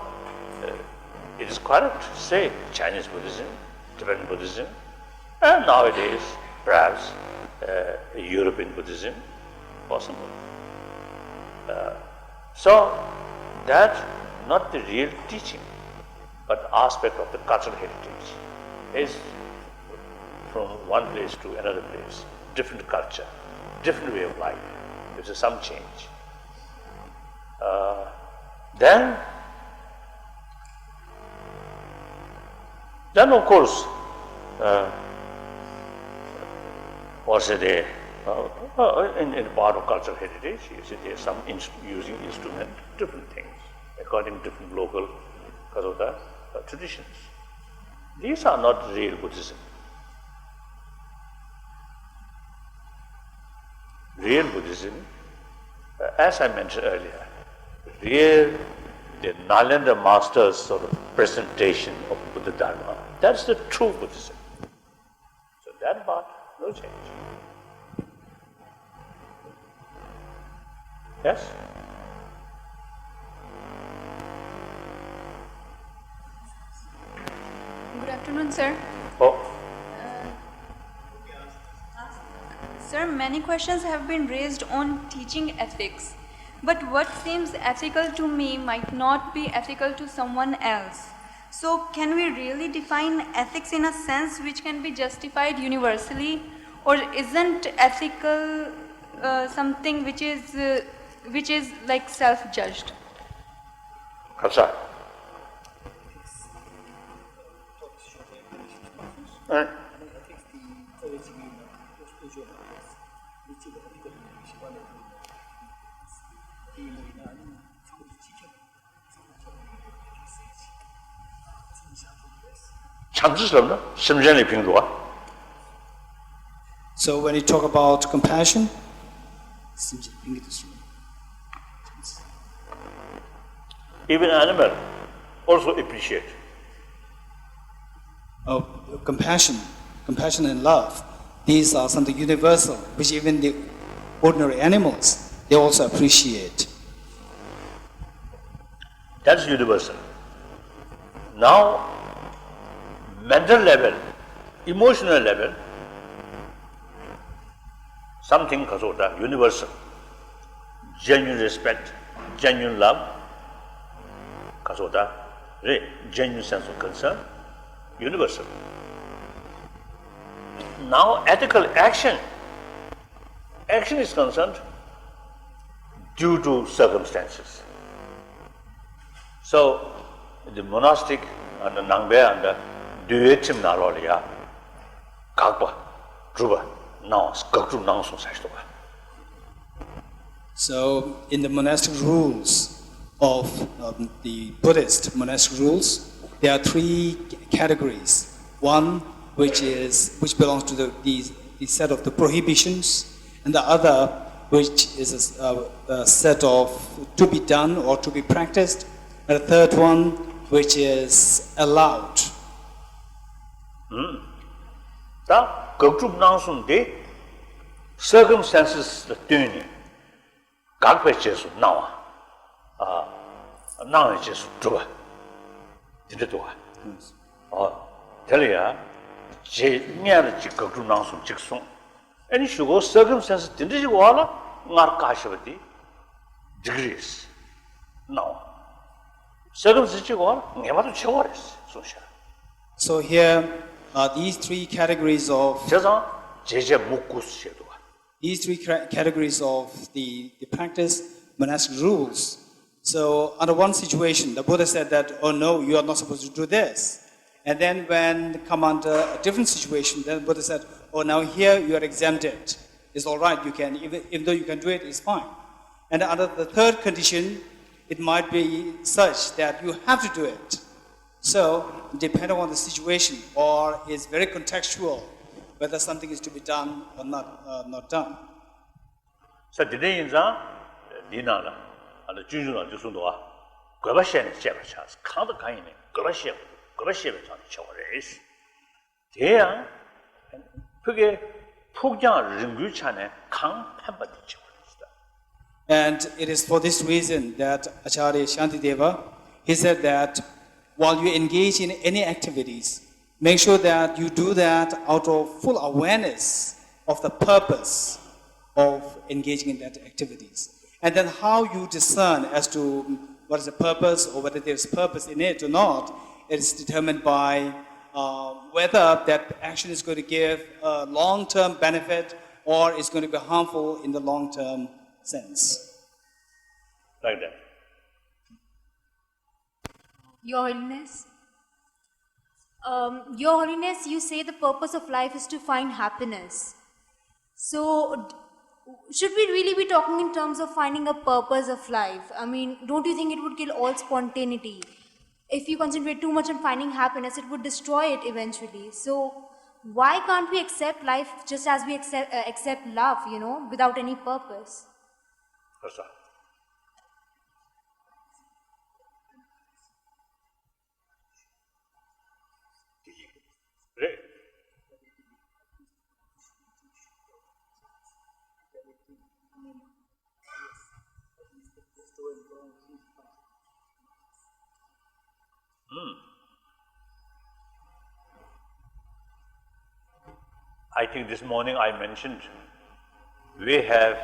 it is correct to say Chinese Buddhism, Tibetan Buddhism, and nowadays, perhaps, European Buddhism, possible. So, that not the real teaching, but aspect of the cultural heritage is from one place to another place, different culture, different way of life. There's some change. Then of course, in part of cultural heritage, you see there's some using instrument, different things, according to different local Kasota traditions. These are not real Buddhism. Real Buddhism, as I mentioned earlier, the Nalanda master's sort of presentation of Buddha Dharma, that's the true Buddhism. So that part, no change. Yes? Good afternoon, sir. Oh. Sir, many questions have been raised on teaching ethics, but what seems ethical to me might not be ethical to someone else. So, can we really define ethics in a sense which can be justified universally, or isn't ethical something which is like self-judged? Kapsa. So when you talk about compassion, even animal also appreciate. Compassion and love, these are something universal, which even the ordinary animals, they also appreciate. That's universal. Now, mental level, emotional level, something kasota, universal. Genuine respect, genuine love, kasota, genuine sense of concern, universal. Now, ethical action is concerned due to circumstances. So, the monastic and the Nangbe and the Duetim Nalolia, Kakpa, Druba, Nans, Kakru Nansun Sashtoba. So, in the monastic rules of the Buddhist monastic rules, there are three categories. One which belongs to the set of the prohibitions, and the other which is a set of to be done or to be practiced, and the third one which is allowed. Da Kakru Nansun de circumstances the tuning. Kakpe Jesu Nawa. Nawa Jesu Druba. Tell you, 제냐를 직각으로 나서 직송. 아니 슈고 circumstances 딘지 와라 ngar kashvati degrees. No. Circumstances wala ngematu chores susha. So here are these three categories of categories of the practice, monastic rules. So under one situation, the Buddha said that, oh no, you are not supposed to do this. And then when come under a different situation, then the Buddha said, oh now here you are exempted. It's all right, you can, even though you can do it, it's fine. And under the third condition, it might be such that you have to do it. So, depending on the situation, or is very contextual, whether something is to be done or not done. So, today in the Dinala, and the Junjuna Jusundua, Gabashan Chevachas, Kanda Kaine, Gabashan, Chores. There, Puge, Pugyan Ringuchane, Kang Pambati. And it is for this reason that Acharya Shantideva, he said that while you engage in any activities, make sure that you do that out of full awareness of the purpose of engaging in that activities. And then how you discern as to what is the purpose or whether there's purpose in it or not, it is determined by whether that action is going to give a long-term benefit or is going to be harmful in the long-term sense. Like that. Your Holiness, Your Holiness, you say the purpose of life is to find happiness. So, should we really be talking in terms of finding a purpose of life? I mean, don't you think it would kill all spontaneity? If you concentrate too much on finding happiness, it would destroy it eventually. So, why can't we accept life just as we accept love, without any purpose? Yes, sir. I think this morning I mentioned we have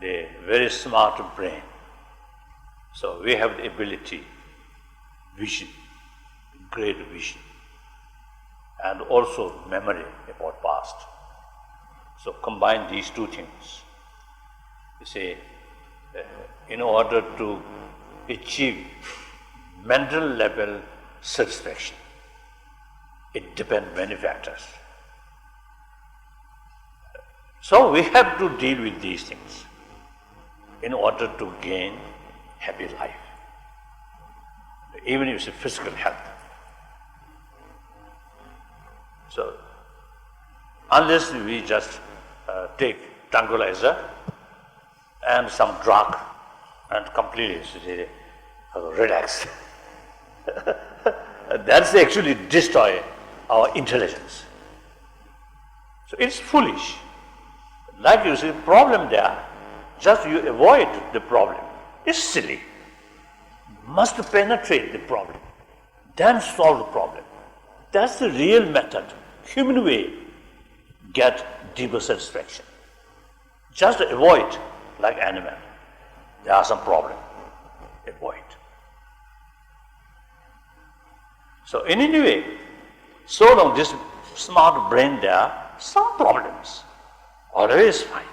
the very smart brain. So we have the ability, vision, great vision, and also memory about past. So combine these two things. You see, in order to achieve mental level satisfaction, it depends on many factors. So we have to deal with these things in order to gain happy life, even if it's a physical health. So unless we just take tranquilizer and some drug and completely relax, that's actually destroy our intelligence. So it's foolish. Like you see, problem there, just you avoid the problem. It's silly. Must penetrate the problem, then solve the problem. That's the real method. Human way get deeper satisfaction. Just avoid like animal. There are some problem. Avoid. So in any way, so long this smart brain there, some problems. Always find.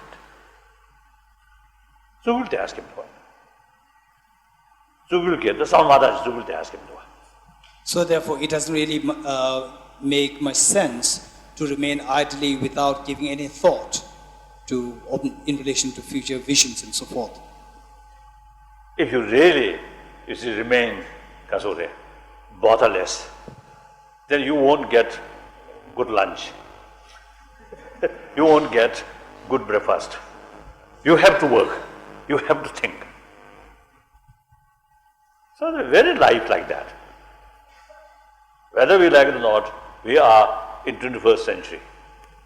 So we'll ask him for it. So we'll get the sound mother, so we'll ask him for it. So therefore, it doesn't really make much sense to remain idly without giving any thought to in relation to future visions and so forth. If you really remain botherless, then you won't get good lunch. You won't get good breakfast. You have to work. You have to think. So the very life like that. Whether we like it or not, we are in 21st century,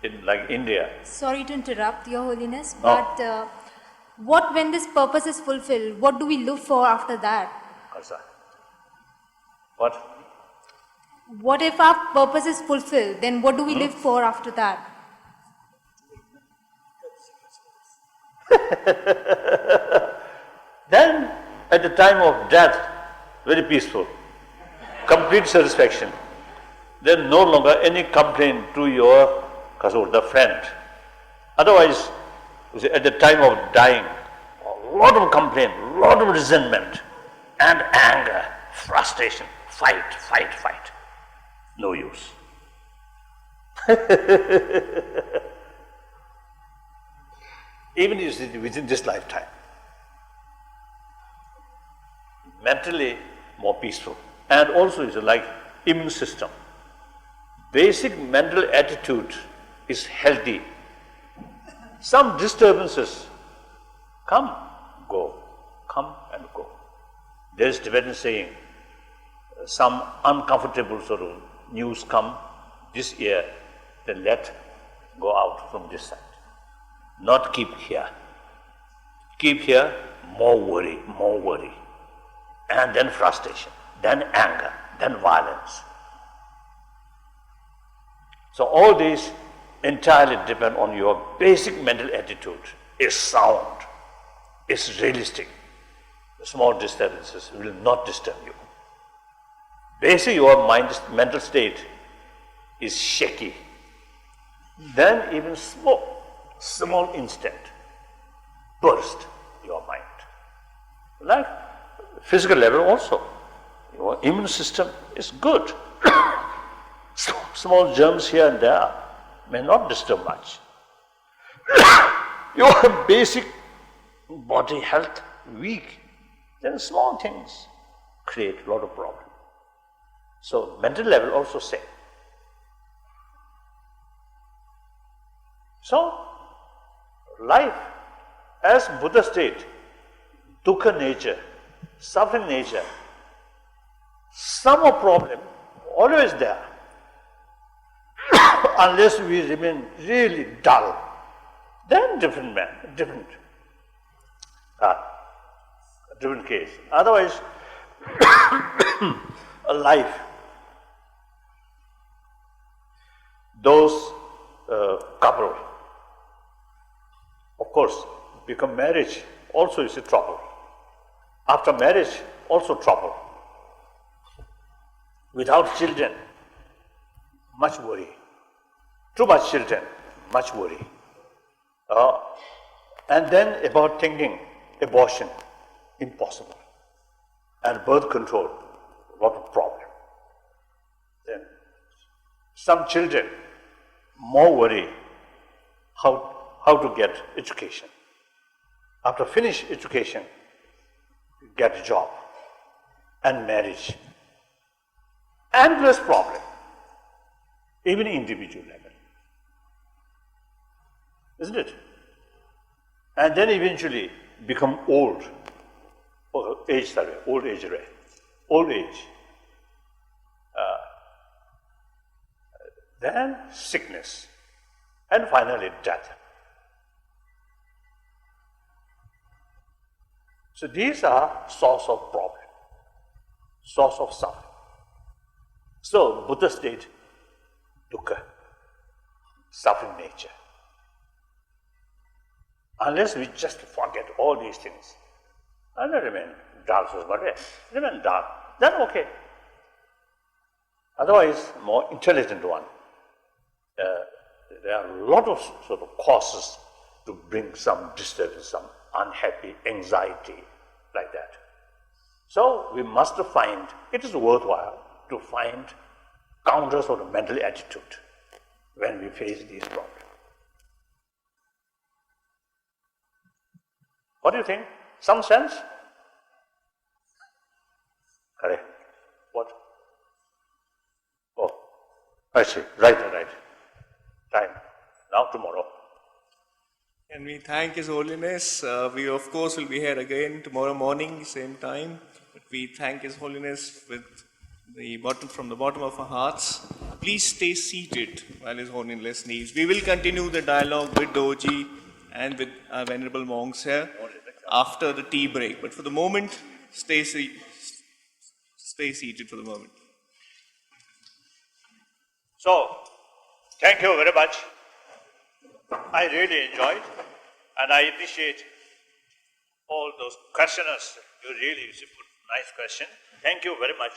in like India. Sorry to interrupt, Your Holiness, but what when this purpose is fulfilled, what do we look for after that? What? what if our purpose is fulfilled? Then what do we live for after that? Then, at the time of death, very peaceful, complete satisfaction. Then no longer any complaint to your kasur, the friend. Otherwise, you see, at the time of dying, a lot of complaint, a lot of resentment and anger, frustration, fight. No use. Even within this lifetime. Mentally more peaceful. And also it's like immune system. Basic mental attitude is healthy. Some disturbances come, go, come and go. There is Tibetan saying, some uncomfortable sort of news come this ear, then let go out from this side. Not keep here. Keep here, more worry. And then frustration, then anger, then violence. So all these entirely depend on your basic mental attitude. Is sound, is realistic. The small disturbances will not disturb you. Basically, your mental state is shaky. Then even small instant burst your mind. Like physical level also. Your immune system is good. Small germs here and there may not disturb much. Your basic body health weak, then small things create a lot of problem. So mental level also same. So life as Buddha state, dukkha nature, suffering nature, some problem always there. Unless we remain really dull, then different case. Otherwise, a life, those couple, of course, become marriage also is a trouble. After marriage, also trouble. Without children, much worry. Too much children, much worry. And then about thinking, abortion, impossible. And birth control, a lot of problem. Then some children, more worry how to get education. After finish education, get a job and marriage. Endless problem, even individual level. Isn't it? And then eventually become old, old age. Then sickness, and finally death. So these are source of problem, source of suffering. So Buddha state, dukkha, suffering nature. Unless we just forget all these things and remain dull, then okay. Otherwise, more intelligent one. There are a lot of sort of causes to bring some disturbance, some unhappy, anxiety, like that. So we must find, it is worthwhile to find counter sort of mental attitude when we face these problems. What do you think? Some sense? Correct. What? Oh, I see. Right. Time. Now tomorrow. And we thank His Holiness. We of course will be here again tomorrow morning, same time. But we thank His Holiness from the bottom of our hearts. Please stay seated while His Holiness leaves. We will continue the dialogue with Doji and with our venerable monks here after the tea break. But for the moment, stay seated for the moment. So, thank you very much. I really enjoyed and I appreciate all those questioners. You really put nice question. Thank you very much.